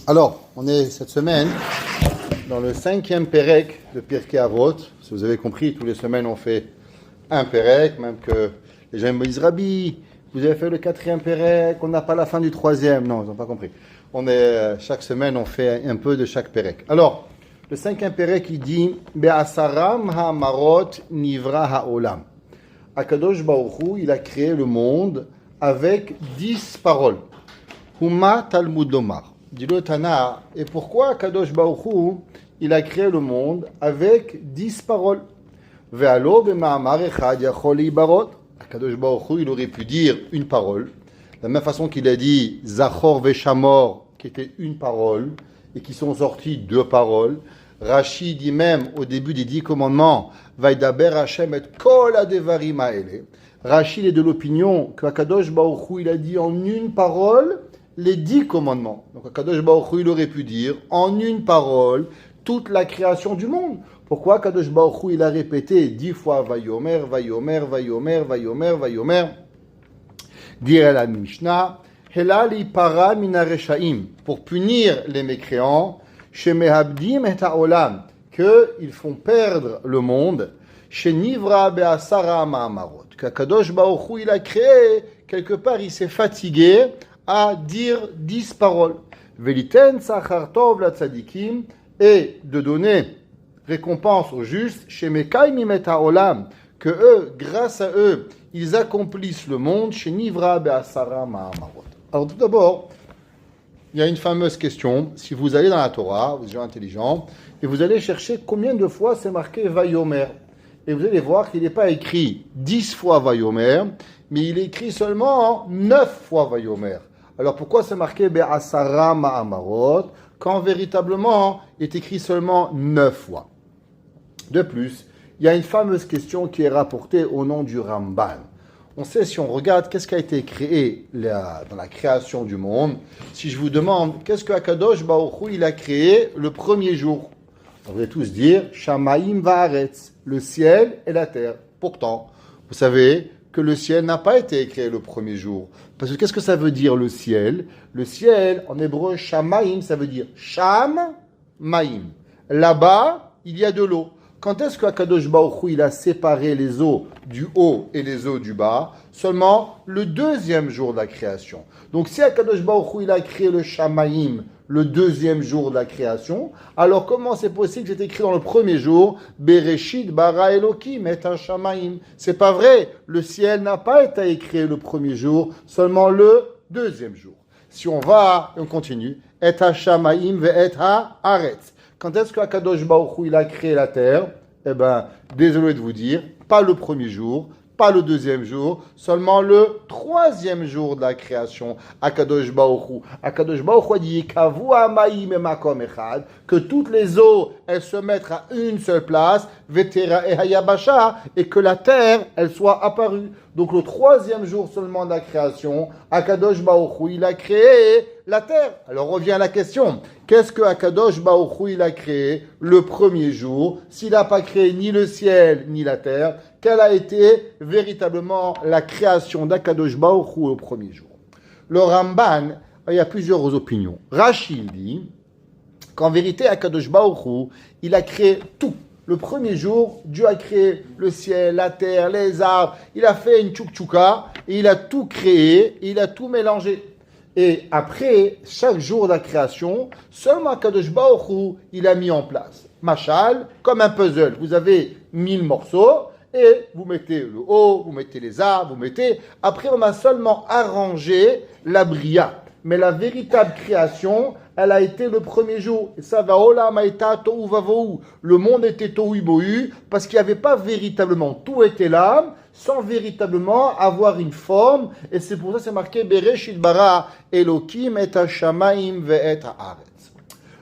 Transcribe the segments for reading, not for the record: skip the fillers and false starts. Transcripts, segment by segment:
Alors, on est cette semaine dans le 5e Pérec de Pirkei Avot. Si vous avez compris, toutes les semaines on fait un Pérec, même que les gens me disent Rabbi, vous avez fait le 4e Pérec, on n'a pas la fin du 3e. Non, ils n'ont pas compris. Chaque semaine on fait un peu de chaque Pérec. Alors, le 5e Pérec il dit Be'asaram ha'marot nivra ha'olam. Akadosh Baruch Hu, il a créé le monde avec 10 paroles. Huma Talmud Lomar. Dit le Tana, et pourquoi Kadosh Baruch Hu, il a créé le monde avec 10 paroles? Ve'alo b'ma'amar echad yachol libarot. Kadosh Baruch Hu, il aurait pu dire une parole. De la même façon qu'il a dit Zachor ve'shamor, qui était une parole, et qui sont sortis 2 paroles. Rashi dit même au début des 10 commandements, Vaidaber Hashem et kol adevarim ha'ele. Rashi est de l'opinion que Kadosh Baruch Hu, il a dit en une parole les 10 commandements. Donc Kadosh Baruch Hu, il aurait pu dire en une parole toute la création du monde. Pourquoi Kadosh Baruch Hu, il a répété 10 fois Vayomer, Vayomer, Vayomer, Vayomer, Vayomer? Dire la Mishnah, Helali para mina reshaim, pour punir les mécréants, Shemehabdim et ha'olam, qu'ils font perdre le monde, Shenivra be'asara ma'amarot, que Kadosh Baruch Hu, il a créé, quelque part il s'est fatigué à dire 10 paroles. Veliten sachar tov la tzadikim, et de donner récompense aux justes, chez Mekai mimet ha'olam, que eux, grâce à eux, ils accomplissent le monde, chez Nivra be'asara ma'amarot. Alors tout d'abord, il y a une fameuse question. Si vous allez dans la Torah, vous êtes intelligent, et vous allez chercher combien de fois c'est marqué Vayomer. Et vous allez voir qu'il n'est pas écrit 10 fois Vayomer, mais il est écrit seulement 9 fois Vayomer. Alors pourquoi c'est marqué Be'asara Ma'amarot quand véritablement il est écrit seulement 9 fois? De plus, il y a une fameuse question qui est rapportée au nom du Ramban. On sait, si on regarde qu'est-ce qui a été créé dans la création du monde, si je vous demande qu'est-ce que Akadosh Baruch Hu, il a créé le premier jour, vous allez tous dire Shamaim va'aretz, le ciel et la terre. Pourtant, vous savez que le ciel n'a pas été créé le premier jour. Parce que qu'est-ce que ça veut dire le ciel? Le ciel, en hébreu, Shamaim, ça veut dire Sham Maim. Là-bas, il y a de l'eau. Quand est-ce que Akadosh Baruch Hu, il a séparé les eaux du haut et les eaux du bas? Seulement le 2e jour de la création. Donc si Akadosh Baruch Hu, il a créé le Shamaim le 2e jour de la création, alors comment c'est possible que c'est écrit dans le premier jour Bereshit bara Elokim et un Shamaim? C'est pas vrai. Le ciel n'a pas été créé le premier jour, seulement le 2e jour. Si on va, on continue. Et ha Shamaim ve et ha Aretz. Quand est-ce que Akadosh Baruch Hu, il a créé la terre? Eh bien, désolé de vous dire, pas le premier jour, pas le 2e jour, seulement le 3e jour de la création. Akadosh Baruch Hu. Akadosh Baruch Hu a dit Kavu ha'mayim makom echad, que toutes les eaux, elles se mettent à une seule place, vetera et hayabasha, et que la terre, elle soit apparue. Donc le 3e jour seulement de la création, Akadosh Baruch Hu, il a créé la terre. Alors revient à la question, qu'est-ce que Akadosh Baruch Hu, il a créé le premier jour, s'il n'a pas créé ni le ciel ni la terre? Quelle a été véritablement la création d'Akadosh Baruch Hu au premier jour? Le Ramban, il y a plusieurs opinions. Rashi dit qu'en vérité, Akadosh Baruch Hu, il a créé tout. Le premier jour, Dieu a créé le ciel, la terre, les arbres. Il a fait une tchouk-tchouka et il a tout créé et il a tout mélangé. Et après, chaque jour de la création, seulement Akadosh Baruch Hu, il a mis en place. Machal, comme un puzzle. Vous avez 1000 morceaux et vous mettez le haut, vous mettez les arbres, vous mettez... Après, on a seulement arrangé la bria. Mais la véritable création, elle a été le premier jour. Et ça va, olam haïta tohu vavohu. Le monde était tohu bohu parce qu'il n'y avait pas véritablement. Tout était là, sans véritablement avoir une forme. Et c'est pour ça que c'est marqué Bereshit bara Elokim et ha-shamaim ve et ha-aretz.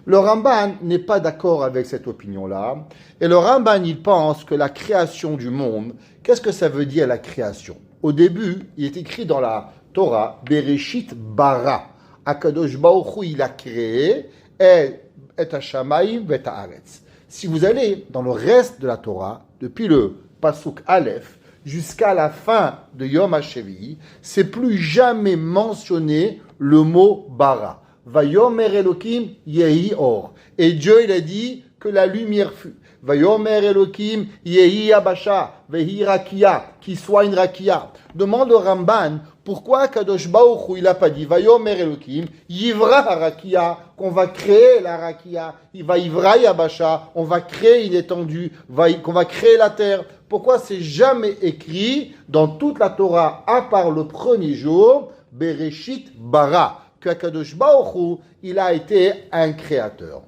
Le Ramban n'est pas d'accord avec cette opinion-là. Et le Ramban, il pense que la création du monde, qu'est-ce que ça veut dire la création? Au début, il est écrit dans la Torah, Bereshit bara. Akadosh Baruch Hu, il a créé et ha-shamaim ve et ha-aretz. Si vous allez dans le reste de la Torah, depuis le Pasuk Aleph jusqu'à la fin de Yom HaShevi, c'est plus jamais mentionné le mot bara. Vayomer Elokim yehi or. Et Dieu, il a dit que la lumière fut. Vayomer Elokim yehi abasha, vehi rakia, qui soit une rakia. Demande au Ramban, pourquoi Kadosh Baruch Hu, il n'a pas dit Vayomer Elokim, yivra rakia, qu'on va créer la rakia, il va yivra yabasha, on va créer une étendue, qu'on va créer la terre. Pourquoi c'est jamais écrit dans toute la Torah, à part le premier jour, Bereshit bara, que Kadosh Baruch Hu, il a été un créateur.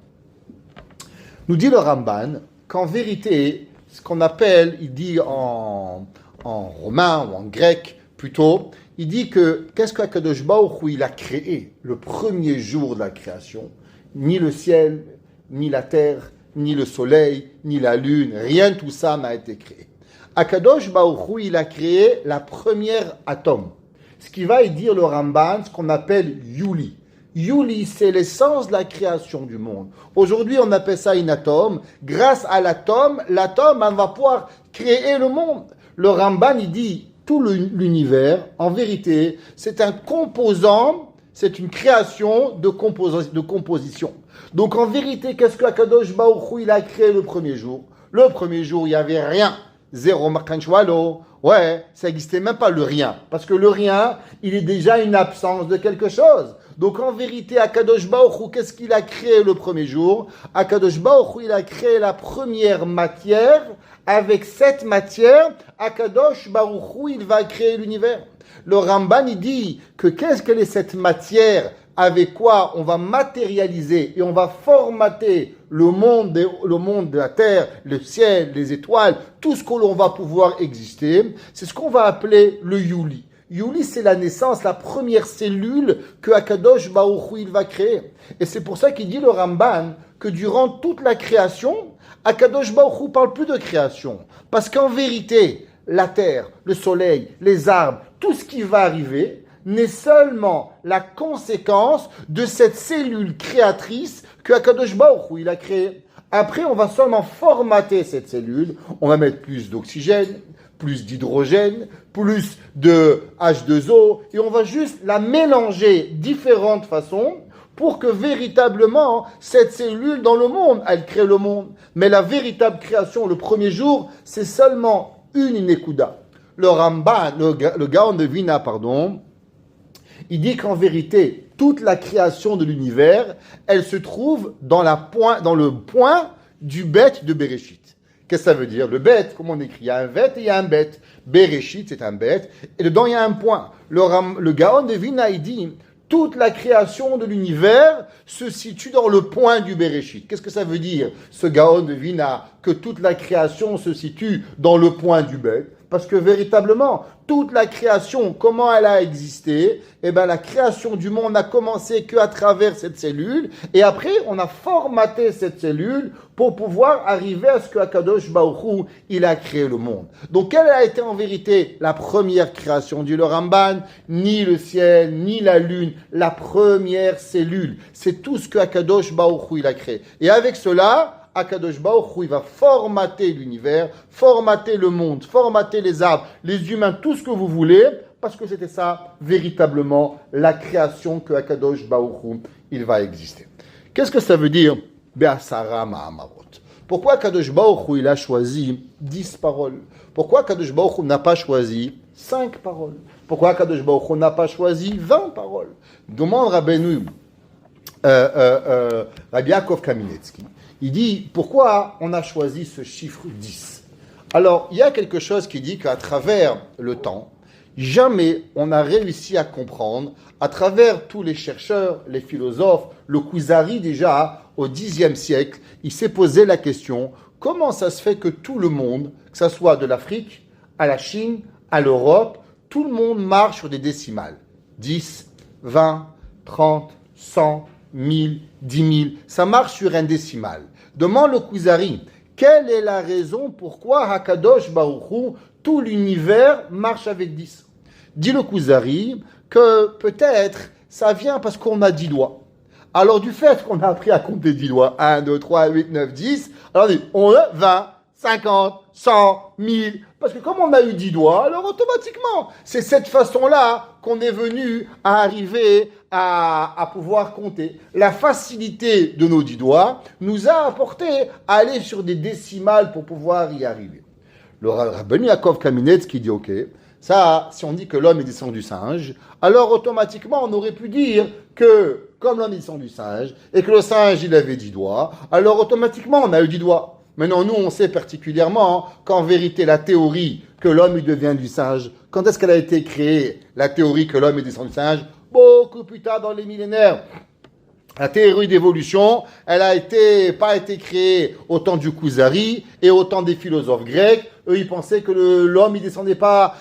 Nous dit le Ramban qu'en vérité, ce qu'on appelle, il dit en romain ou en grec plutôt, il dit que qu'est-ce qu'Akadosh Baruch Hu il a créé le premier jour de la création? Ni le ciel, ni la terre, ni le soleil, ni la lune, rien de tout ça n'a été créé. Akadosh Baruch Hu il a créé la première atome. Ce qui va dire le Ramban, ce qu'on appelle Yuli. Yuli, c'est l'essence de la création du monde. Aujourd'hui, on appelle ça une atome. Grâce à l'atome, on va pouvoir créer le monde. Le Ramban, il dit, tout l'univers, en vérité, c'est un composant, c'est une création de composition. Donc, en vérité, qu'est-ce que Akadosh Baruch Hu, il a créé le premier jour? Le premier jour, il n'y avait rien. Zéro markanchwalo. Ouais, ça n'existait même pas le rien. Parce que le rien, il est déjà une absence de quelque chose. Donc en vérité, Akadosh Baruch Hu, qu'est-ce qu'il a créé le premier jour? Akadosh Baruch Hu, il a créé la première matière. Avec cette matière, Akadosh Baruch Hu, il va créer l'univers. Le Ramban, il dit que qu'elle est cette matière avec quoi on va matérialiser et on va formater le monde de la terre, le ciel, les étoiles, tout ce que l'on va pouvoir exister. C'est ce qu'on va appeler le Yuli. Yuli, c'est la naissance, la première cellule que Akadosh Baruch Hu, il va créer. Et c'est pour ça qu'il dit le Ramban que durant toute la création, Akadosh Baruch Hu parle plus de création. Parce qu'en vérité, la terre, le soleil, les arbres, tout ce qui va arriver n'est seulement la conséquence de cette cellule créatrice que Akadosh Baruch Hu, il a créée. Après, on va seulement formater cette cellule, on va mettre plus d'oxygène, plus d'hydrogène, plus de H2O, et on va juste la mélanger différentes façons pour que véritablement, cette cellule dans le monde, elle crée le monde. Mais la véritable création, le premier jour, c'est seulement une Nekuda. Le Ramban, le Gaon de Vina, il dit qu'en vérité, toute la création de l'univers, elle se trouve dans le point du bête de Bereshit. Qu'est-ce que ça veut dire? Le bête, comment on écrit? Il y a un bête et il y a un bête. Bereshit, c'est un bête. Et dedans, il y a un point. Le Gaon de Vina, il dit, toute la création de l'univers se situe dans le point du Bereshit. Qu'est-ce que ça veut dire, ce Gaon de Vina, que toute la création se situe dans le point du bête? Parce que véritablement, toute la création, comment elle a existé? Eh bien, la création du monde n'a commencé qu'à travers cette cellule. Et après, on a formaté cette cellule pour pouvoir arriver à ce que Akadosh Baruch Hu, il a créé le monde. Donc, quelle a été en vérité la première création, dit le Ramban? Ni le ciel, ni la lune. La première cellule. C'est tout ce que Akadosh Baruch Hu, il a créé. Et avec cela, Akadosh Baruch Hu, il va formater l'univers, formater le monde, formater les arbres, les humains, tout ce que vous voulez, parce que c'était ça, véritablement, la création que Akadosh Baruch Hu, il va exister. Qu'est-ce que ça veut dire? Be'asara ma'amarot. Pourquoi Akadosh Baruch Hu, il a choisi 10 paroles? Pourquoi Akadosh Baruch Hu n'a pas choisi 5 paroles? Pourquoi Akadosh Baruch Hu n'a pas choisi 20 paroles? Demande Rabbeinu, Rabbi Yaakov Kaminetsky. Il dit, pourquoi on a choisi ce chiffre 10? Alors, il y a quelque chose qui dit qu'à travers le temps, jamais on a réussi à comprendre, à travers tous les chercheurs, les philosophes, le Kuzari déjà, au Xe siècle, il s'est posé la question, comment ça se fait que tout le monde, que ce soit de l'Afrique, à la Chine, à l'Europe, tout le monde marche sur des décimales? 10, 20, 30, 100, 1000, 10 000, ça marche sur un décimal. Demande le Kuzari, quelle est la raison pourquoi Hakadosh Baruch Hu, tout l'univers marche avec 10? Dit le Kuzari que peut-être ça vient parce qu'on a 10 doigts. Alors du fait qu'on a appris à compter 10 doigts, 1, 2, 3, 8, 9, 10, alors on dit 11, 20, 50, 100, 1000. Parce que comme on a eu 10 doigts, alors automatiquement, c'est cette façon-là qu'on est venu à arriver à pouvoir compter. La facilité de nos 10 doigts nous a apporté à aller sur des décimales pour pouvoir y arriver. Le Rabbeinu Yaakov Kamenetz qui dit, ok, ça, si on dit que l'homme est descendu du singe, alors automatiquement on aurait pu dire que comme l'homme est descendu du singe, et que le singe il avait 10 doigts, alors automatiquement on a eu 10 doigts. Maintenant, nous, on sait particulièrement qu'en vérité, la théorie que l'homme il devient du singe, quand est-ce qu'elle a été créée, la théorie que l'homme est descendu du singe? Beaucoup plus tard dans les millénaires. La théorie d'évolution, elle a pas été créée au temps du Kuzari et au temps des philosophes grecs. Eux, ils pensaient que l'homme, il descendait pas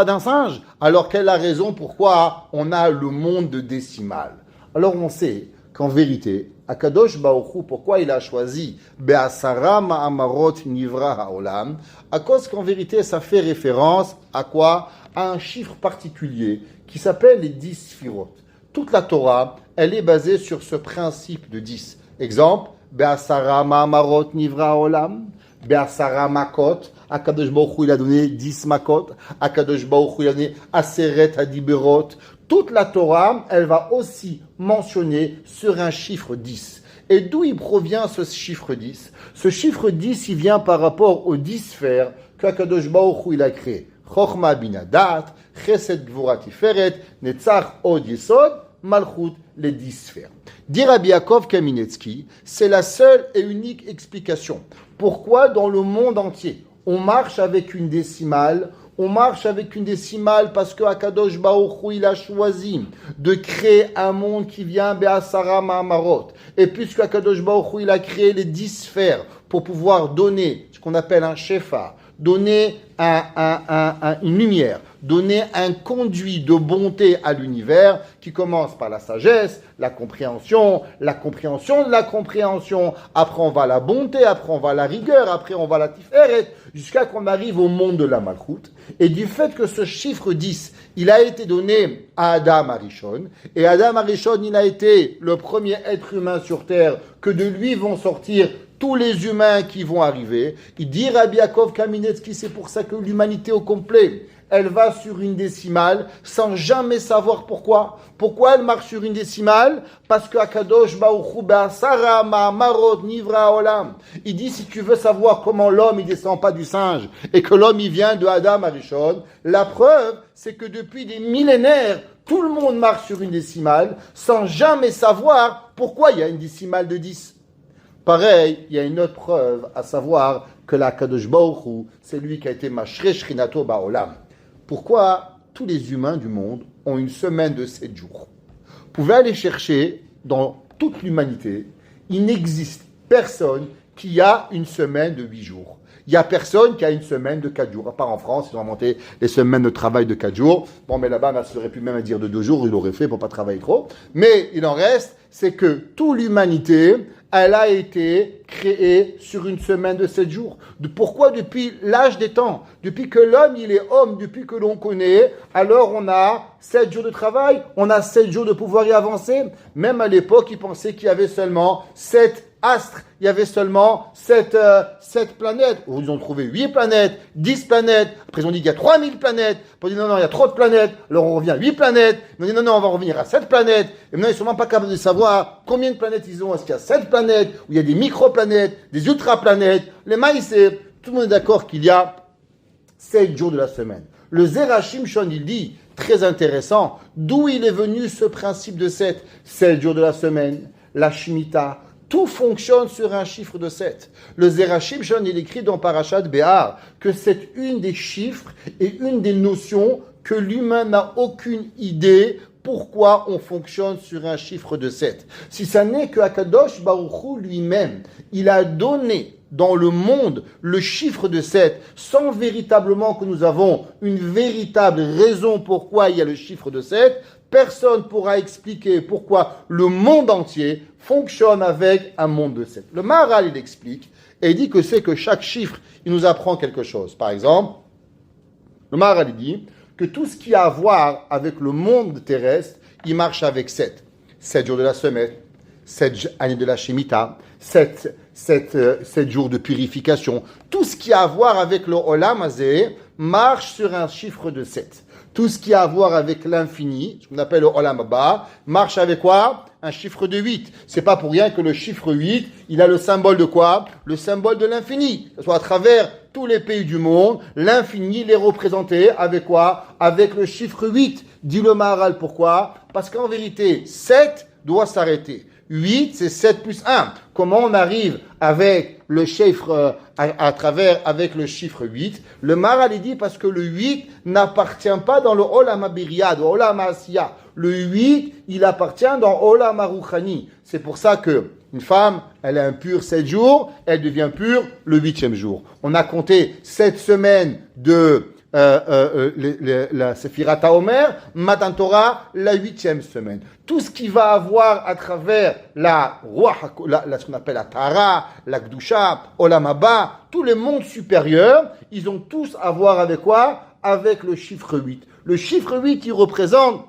d'un singe. Alors, quelle est la raison pourquoi on a le monde de décimales? Alors, on sait qu'en vérité, Akadosh Baruch Hu, pourquoi il a choisi Be'asara Ma'amarot Nivra Ha'olam? À cause qu'en vérité, ça fait référence à quoi? À un chiffre particulier qui s'appelle les 10 Sphirot. Toute la Torah, elle est basée sur ce principe de 10. Exemple, Be'asara Ma'amarot Nivra Ha'olam, Be'asara Makot, Akadosh Baruch Hu, il a donné 10 Makot, Akadosh Baruch Hu, il a donné Aseret Hadiberot. Toute la Torah, elle va aussi mentionner sur un chiffre 10. Et d'où il provient ce chiffre 10? Ce chiffre 10, il vient par rapport aux 10 sphères qu'Akadosh Baruch Hu il a créées. Chochma binadat, Chesed Gvura Tiferet, Netzach Od Yesod, Malchut, les 10 sphères. Dit Rabbi Yaakov Kamenetsky, c'est la seule et unique explication. Pourquoi dans le monde entier, on marche avec une décimale? On marche avec une décimale parce que Akadosh Baruch Hu, il a choisi de créer un monde qui vient Be'asara Ma'amarot. Et puisque Akadosh Baruch Hu, il a créé les 10 sphères pour pouvoir donner ce qu'on appelle un shefa, donner une lumière, donner un conduit de bonté à l'univers qui commence par la sagesse, la compréhension de la compréhension, après on va à la bonté, après on va à la rigueur, après on va à la tiferet, jusqu'à qu'on arrive au monde de la malchoute. Et du fait que ce chiffre 10, il a été donné à Adam Arishon, et Adam Arishon, il a été le premier être humain sur terre, que de lui vont sortir tous les humains qui vont arriver. Il dit Rabbi Yaakov Kamenetsky, c'est pour ça que l'humanité au complet, elle va sur une décimale sans jamais savoir pourquoi. Pourquoi elle marche sur une décimale? Parce que Akadosh Baruch Hu Be'asara Ma'amarot Nivra Olam. Il dit, si tu veux savoir comment l'homme il descend pas du singe et que l'homme il vient de Adam Arishon, la preuve c'est que depuis des millénaires, tout le monde marche sur une décimale sans jamais savoir pourquoi il y a une décimale de 10. Pareil, il y a une autre preuve, à savoir que la Kadosh Baruch Hu, c'est lui qui a été Mashrei Shrinato Ba'olam. Pourquoi tous les humains du monde ont une semaine de 7 jours? Vous pouvez aller chercher dans toute l'humanité, il n'existe personne qui a une semaine de 8 jours. Il n'y a personne qui a une semaine de 4 jours. À part en France, ils ont inventé les semaines de travail de 4 jours. Bon, mais là-bas, ça aurait pu même dire de 2 jours, il l'aurait fait pour ne pas travailler trop. Mais il en reste, c'est que toute l'humanité, elle a été créée sur une semaine de 7 jours. Pourquoi depuis l'âge des temps? Depuis que l'homme, il est homme, depuis que l'on connaît, alors on a 7 jours de travail, on a 7 jours de pouvoir y avancer. Même à l'époque, ils pensaient qu'il y avait seulement 7 astres, il y avait seulement 7 planètes. Ils ont trouvé 8 planètes, 10 planètes. Après, ils ont dit qu'il y a 3000 planètes. Après, ils ont dit non, il y a trop de planètes. Alors, on revient à 8 planètes. Ils ont dit non, on va revenir à 7 planètes. Et maintenant, ils ne sont même pas capables de savoir combien de planètes ils ont. Est-ce qu'il y a 7 planètes, ou il y a des micro-planètes, des ultra-planètes? Les maïsés, tout le monde est d'accord qu'il y a 7 jours de la semaine. Le Zerachim Shon, il dit, très intéressant, d'où il est venu ce principe de 7 jours de la semaine, la Shemitah. Tout fonctionne sur un chiffre de 7. Le Zerachim Shon, il écrit dans Parashat Behar que c'est une des chiffres et une des notions que l'humain n'a aucune idée pourquoi on fonctionne sur un chiffre de 7. Si ça n'est que Akadosh Baruch Hu lui-même, il a donné dans le monde le chiffre de 7 sans véritablement que nous avons une véritable raison pourquoi il y a le chiffre de 7. Personne ne pourra expliquer pourquoi le monde entier fonctionne avec un monde de 7. Le Maharal, il explique, et il dit que c'est que chaque chiffre, il nous apprend quelque chose. Par exemple, le Maharal, il dit que tout ce qui a à voir avec le monde terrestre, il marche avec 7. 7 jours de la semaine, 7 années de la Shemitah, 7 jours de purification. tout ce qui a à voir avec le Olam Hazé marche sur un chiffre de 7. Tout ce qui a à voir avec l'infini, ce qu'on appelle le Olam Haba, marche avec quoi? Un chiffre de 8. C'est pas pour rien que le chiffre 8, il a le symbole de quoi? Le symbole de l'infini. Que ce soit à travers tous les pays du monde, l'infini, il est représenté avec quoi? Avec le chiffre 8. Dit le Maharal, pourquoi? Parce qu'en vérité, 7 doit s'arrêter. 8, c'est 7 plus 1. Comment on arrive avec le chiffre, à travers, avec le chiffre 8? Le Maharal, il dit parce que le 8 n'appartient pas dans le Olam HaBiriyah, dans le Olam HaAsiya. Le 8, il appartient dans Olam HaRuchani. C'est pour ça que une femme, elle est impure 7 jours, elle devient pure le 8e jour. On a compté 7 semaines de la Sephirat HaOmer, Matan Torah, la 8e semaine. Tout ce qui va avoir à travers la ce qu'on appelle la Tara, la Kdusha, Olam Haba, tous les mondes supérieurs, ils ont tous à voir avec quoi? Avec le chiffre 8. Le chiffre 8, il représente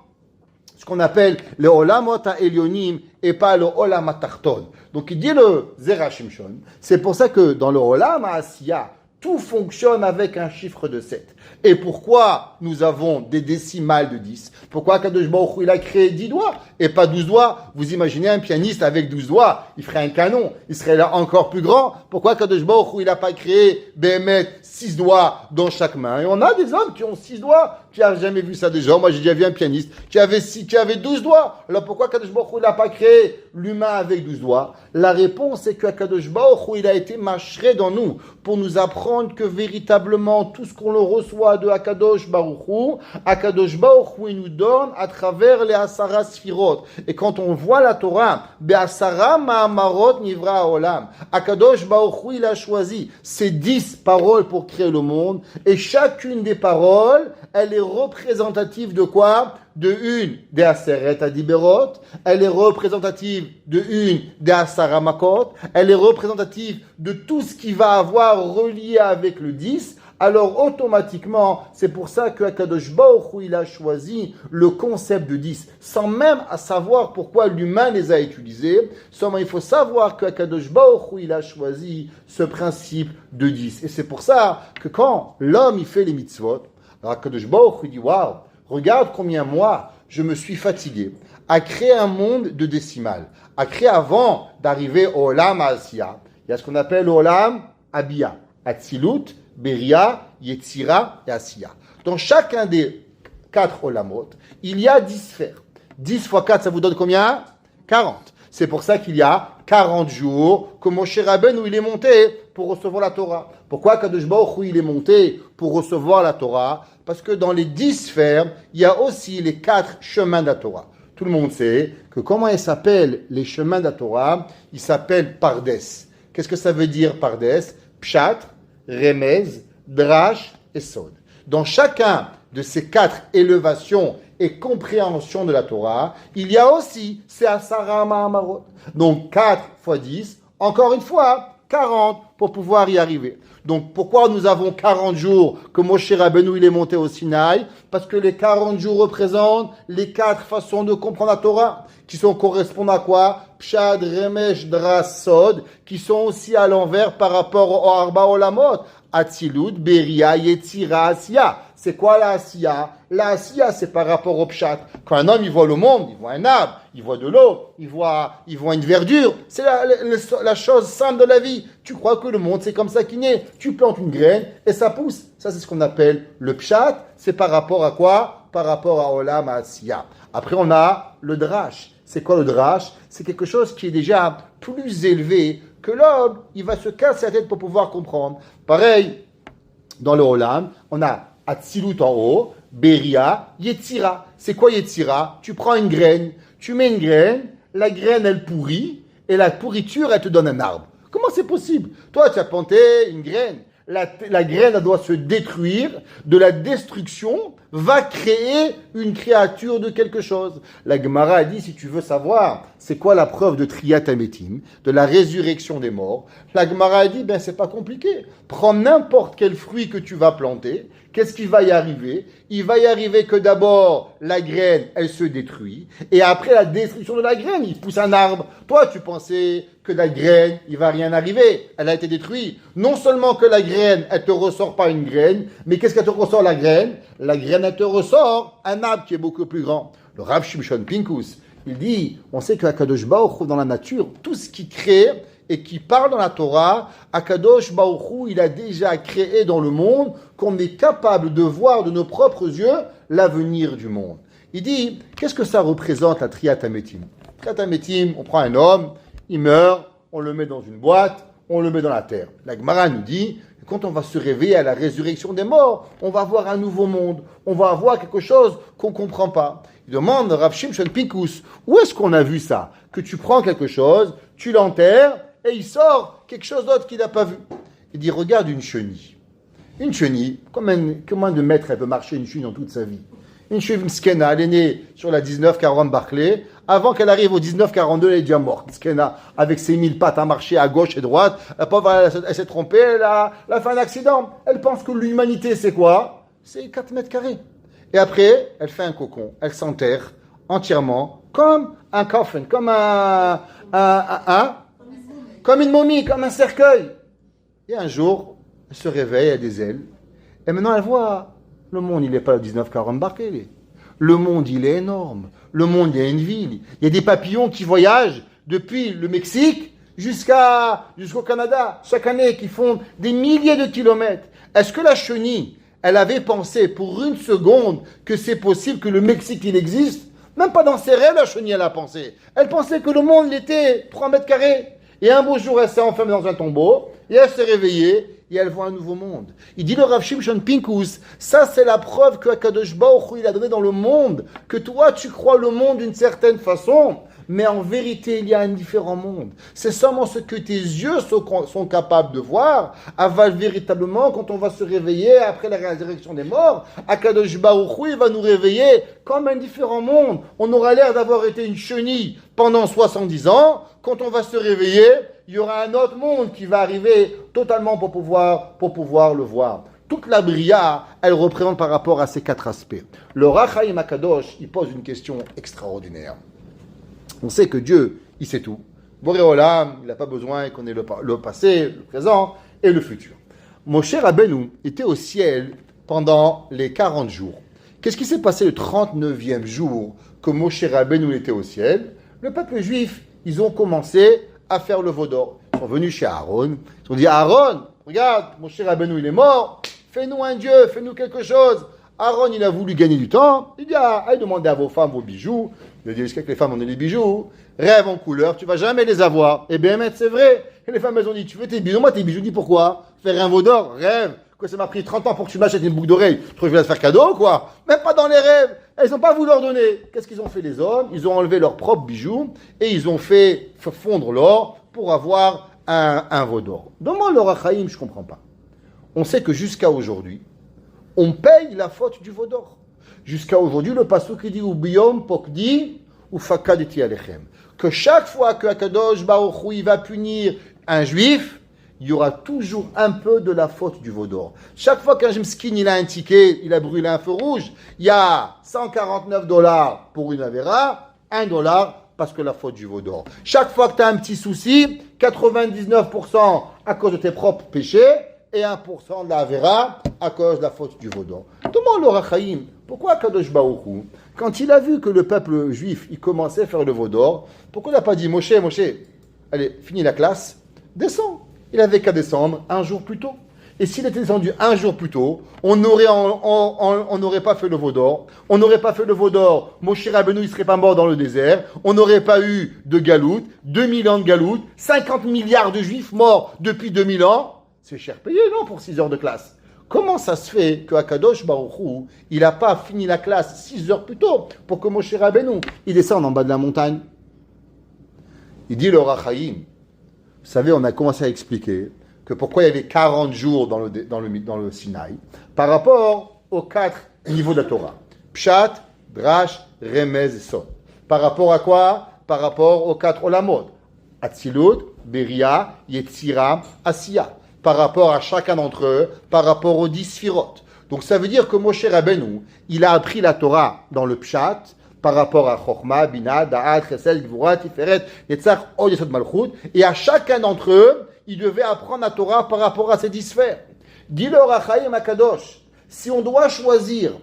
ce qu'on appelle le Olamot HaElyonim et pas le Olam HaTachton. Donc il dit le Zera Shimshon, c'est pour ça que dans le Olam HaAsiya, tout fonctionne avec un chiffre de 7. Et pourquoi nous avons des décimales de 10? Pourquoi Kadosh Baruch Hu, il a créé 10 doigts et pas 12 doigts? Vous imaginez un pianiste avec 12 doigts, il ferait un canon, il serait là encore plus grand. Pourquoi Kadosh Baruch Hu, il n'a pas créé Béhémet 6 doigts dans chaque main? Et on a des hommes qui ont 6 doigts. Qui a jamais vu ça déjà? Moi, j'ai déjà vu un pianiste qui avait 12 doigts. Alors pourquoi Kadosh Baruch Hu n'a pas créé l'humain avec 12 doigts? La réponse est que Kadosh Baruch Hu, il a été mâcheré dans nous pour nous apprendre que véritablement tout ce qu'on le reçoit de Akadosh Baruch Hu, il nous donne à travers les Asara Sfirot. Et quand on voit la Torah, Be'asara Ma'amarot Nivra Olam, Akadosh Baruch Hu, il a choisi ces 10 paroles pour créer le monde. Et chacune des paroles, elle est représentative de quoi? De une des Aseret Adiberot, elle est représentative de une des Asara Makot, elle est représentative de tout ce qui va avoir relié avec le 10. Alors automatiquement, c'est pour ça que Akadosh Baruch Hu, il a choisi le concept de 10, sans même savoir pourquoi l'humain les a utilisés. Seulement, il faut savoir que Akadosh Baruch Hu, il a choisi ce principe de 10. Et c'est pour ça que quand l'homme il fait les mitzvot, alors Akadosh Baruch Hu, il dit waouh, regarde combien moi je me suis fatigué à créer un monde de décimales, à créer avant d'arriver au Olam HaAsiya. Il y a ce qu'on appelle le Olam Abia, Atzilut, Beria, Yetzira et Asiya. Dans chacun des 4 Olamot, il y a 10 sphères. 10 fois 4, ça vous donne combien? 40. C'est pour ça qu'il y a 40 jours que Moshe Rabbeinu, il est monté pour recevoir la Torah. Pourquoi Kadosh Baruch Hu, il est monté pour recevoir la Torah? Parce que dans les 10 sphères, il y a aussi les 4 chemins de la Torah. Tout le monde sait que comment ils s'appellent les chemins de la Torah? Ils s'appellent Pardes. Qu'est-ce que ça veut dire Pardes? Pshat, Remez, Drash et Sod. Dans chacun de ces 4 élévations et compréhensions de la Torah, il y a aussi ces Asara Ma'amarot. Donc 4 fois 10, encore une fois, 40 pour pouvoir y arriver. Donc pourquoi nous avons 40 jours que Moshe Rabbeinu il est monté au Sinaï? Parce que les 40 jours représentent les 4 façons de comprendre la Torah, qui correspondent à quoi? Pshad, Remesh, Dras, Sod, qui sont aussi à l'envers par rapport au Arba Olamot. Atzilut, Beria, Yetzira, Asiya. C'est quoi la Asiya? La Asiya, c'est par rapport au Pshat. Quand un homme, il voit le monde, il voit un arbre, il voit de l'eau, il voit une verdure. C'est la chose simple de la vie. Tu crois que le monde, c'est comme ça qu'il naît. Tu plantes une graine et ça pousse. Ça, c'est ce qu'on appelle le Pshat. C'est par rapport à quoi? Par rapport à Olam Asiya. Après, on a le Drash. C'est quoi le Drash? C'est quelque chose qui est déjà plus élevé que l'homme, il va se casser la tête pour pouvoir comprendre. Pareil, dans le Olam, on a Atzilut en haut, Beria, Yetzira. C'est quoi Yetzira? Tu prends une graine, tu mets une graine, la graine elle pourrit, et la pourriture elle te donne un arbre. Comment c'est possible? Toi tu as planté une graine, la graine elle doit se détruire, de la destruction va créer une créature de quelque chose. La Gemara a dit, si tu veux savoir c'est quoi la preuve de Triyat Hametim, de la résurrection des morts, la Gemara a dit, c'est pas compliqué. Prends n'importe quel fruit que tu vas planter, qu'est-ce qui va y arriver? il va y arriver que d'abord, la graine, elle se détruit, et après la destruction de la graine, il pousse un arbre. Toi, tu pensais que la graine, il va rien arriver, elle a été détruite. Non seulement que la graine, elle te ressort pas une graine, mais qu'est-ce qu'elle te ressort la graine? La graine, elle te ressort un arbre qui est beaucoup plus grand. Le Rav Shimshon Pinkus, il dit, on sait que Akadosh Baruch Hu, dans la nature, tout ce qui crée et qui parle dans la Torah, Akadosh Baruch Hu, il a déjà créé dans le monde qu'on est capable de voir de nos propres yeux l'avenir du monde. Il dit, qu'est-ce que ça représente la Triat Hametim? Triat Hametim, on prend un homme, il meurt, on le met dans une boîte, on le met dans la terre. La Gemara nous dit, quand on va se réveiller à la résurrection des morts, on va voir un nouveau monde, on va voir quelque chose qu'on ne comprend pas. Il demande Rav Shimshon Pinkus, où est-ce qu'on a vu ça? Que tu prends quelque chose, tu l'enterres, et il sort quelque chose d'autre qu'il n'a pas vu. Il dit, regarde une chenille. Une chenille, combien de mètres elle peut marcher une chenille dans toute sa vie? Une chenille Mskena, elle est née sur la 1940 Barclay. Avant qu'elle arrive au 1942, elle est déjà morte. Mskena, avec ses 1000 pattes à marcher à gauche et droite, la pauvre, elle s'est trompée, elle a fait un accident. Elle pense que l'humanité, c'est quoi? C'est 4 mètres carrés. Et après, elle fait un cocon. Elle s'enterre entièrement, comme un coffin, comme comme une momie, comme un cercueil. Et un jour, elle se réveille, elle a des ailes. Et maintenant, elle voit, le monde, il n'est pas le 1940 Barclay. Le monde, il est énorme. Le monde, il y a une ville. Il y a des papillons qui voyagent depuis le Mexique jusqu'au Canada, chaque année, qui font des milliers de kilomètres. Est-ce que la chenille, elle avait pensé pour une seconde que c'est possible que le Mexique, il existe? Même pas dans ses rêves, la chenille, elle a pensé. Elle pensait que le monde, il était 3 mètres carrés. Et un beau jour, elle s'est enfermée dans un tombeau, et elle s'est réveillée, et elle voit un nouveau monde. Il dit le Rav Shimshon Pinkus, ça c'est la preuve que Akadosh Baruch Hu, il a donné dans le monde, que toi tu crois le monde d'une certaine façon, mais en vérité il y a un différent monde. C'est seulement ce que tes yeux sont capables de voir, aval véritablement quand on va se réveiller après la résurrection des morts, Akadosh Baruch Hu, il va nous réveiller comme un différent monde. On aura l'air d'avoir été une chenille pendant 70 ans, quand on va se réveiller, il y aura un autre monde qui va arriver totalement pour pouvoir le voir. Toute la Bria, elle représente par rapport à ces 4 aspects. Le Rach Chaim HaKadosh, il pose une question extraordinaire. On sait que Dieu, il sait tout. Boré Olam, il n'a pas besoin qu'on ait le passé, le présent et le futur. Moshe Rabbeinu était au ciel pendant les 40 jours. Qu'est-ce qui s'est passé le 39e jour que Moshe Rabbeinu était au ciel? Le peuple juif, ils ont commencé à faire le veau d'or. Ils sont venus chez Aaron. Ils ont dit, Aaron, regarde, Moshe Rabbeinu, il est mort. Fais-nous un Dieu, fais-nous quelque chose. Aaron, il a voulu gagner du temps. Il dit, allez demander à vos femmes vos bijoux. Il a dit, est-ce que les femmes ont des bijoux? Rêve en couleur, tu vas jamais les avoir. Eh bien, maître, c'est vrai. Et les femmes, elles ont dit, tu veux tes bijoux? Moi, tes bijoux, dis pourquoi? Faire un veau d'or, rêve. Quoi, ça m'a pris 30 ans pour que tu m'achètes une boucle d'oreille. Tu crois que je vais la te faire cadeau, quoi? Même pas dans les rêves. Elles n'ont pas voulu leur donner. Qu'est-ce qu'ils ont fait, les hommes? Ils ont enlevé leurs propres bijoux et ils ont fait fondre l'or pour avoir un veau d'or. Demande le Rachaïm, je ne comprends pas. On sait que jusqu'à aujourd'hui, on paye la faute du veau d'or. Jusqu'à aujourd'hui, le pasuk qui dit Ubiyom pokdi ou fakaditi alechem. Que chaque fois que Akadosh Baruch Hu, il va punir un juif, il y aura toujours un peu de la faute du veau d'or. Chaque fois qu'un Jemskin, il a un ticket, il a brûlé un feu rouge, il y a $149 pour une Avera, $1 parce que la faute du veau d'or. Chaque fois que tu as un petit souci, 99% à cause de tes propres péchés et 1% de la Avera à cause de la faute du veau d'or. Demande le Rachaïm, pourquoi Kadosh Baruch Hu, quand il a vu que le peuple juif, il commençait à faire le veau d'or, pourquoi il n'a pas dit Moshe, allez, finis la classe, descends. Il avait qu'à descendre un jour plus tôt. Et s'il était descendu un jour plus tôt, on n'aurait pas fait le veau d'or. On n'aurait pas fait le veau d'or. Moshe Rabbeinu, il ne serait pas mort dans le désert. On n'aurait pas eu de galoute, 2000 ans de galoute, 50 milliards de juifs morts depuis 2000 ans. C'est cher payé, non, pour 6 heures de classe. Comment ça se fait que Akadosh Baruch Hu, il n'a pas fini la classe 6 heures plus tôt pour que Moshe Rabbeinu, il descende en bas de la montagne? Il dit le Rachaïm. Vous savez, on a commencé à expliquer que pourquoi il y avait 40 jours dans le Sinaï par rapport aux 4 niveaux de la Torah. Pshat, Drash, Remez et Sod. Par rapport à quoi? Par rapport aux 4 Olamot. Atzilut, Beria, Yetzira, Asiya. Par rapport à chacun d'entre eux, par rapport aux 10 Sphirot. Donc ça veut dire que Moshe Rabbeinu, il a appris la Torah dans le Pshat, par rapport à Chochma, Bina, Da'at, Chesed, Gvura, Tiferet, Yetzach, Od, Yesod, Malchut, et à chacun d'entre eux, il devait apprendre la Torah par rapport à ces 10 sphères. Dis-le au Rachaim Akadosh, si on doit choisir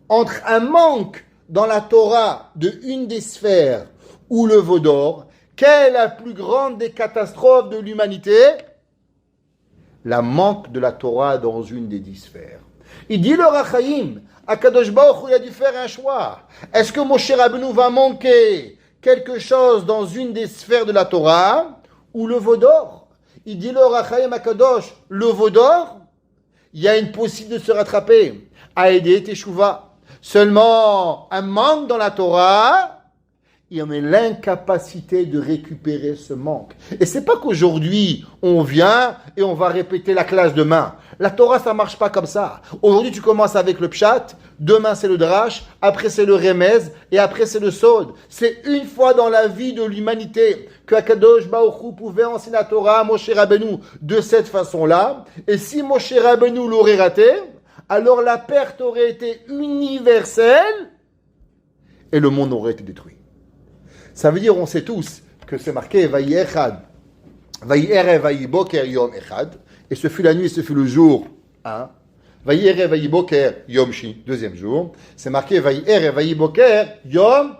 entre un manque dans la Torah de une des sphères ou le veau d'or, quelle est la plus grande des catastrophes de l'humanité? La manque de la Torah dans une des 10 sphères. Il dit le Rachaim, Akadosh Baruch Hu, il a dû faire un choix. Est-ce que Moshe Rabbeinu va manquer quelque chose dans une des sphères de la Torah ou le veau d'or? Il dit le Rachaim Akadosh, le veau d'or, il y a une possibilité de se rattraper, à aider Teshuvah. Seulement, un manque dans la Torah, il y en a l'incapacité de récupérer ce manque. Et c'est pas qu'aujourd'hui, on vient et on va répéter la classe demain. La Torah, ça marche pas comme ça. Aujourd'hui, tu commences avec le Pshat, demain c'est le Drash, après c'est le Remez, et après c'est le Sod. C'est une fois dans la vie de l'humanité que Akadosh Baruch Hu pouvait enseigner la Torah à Moshe Rabbeinu de cette façon-là. Et si Moshe Rabbeinu l'aurait raté, alors la perte aurait été universelle et le monde aurait été détruit. Ça veut dire, on sait tous, que c'est marqué Vayi Echad, Vayi Erev, Vayi Boker, Yom Echad, et ce fut la nuit, ce fut le jour 1. Vayi Erev, Vayi Boker, Yom Shi, deuxième jour. C'est marqué Vayi Erev, Vayi Boker, Yom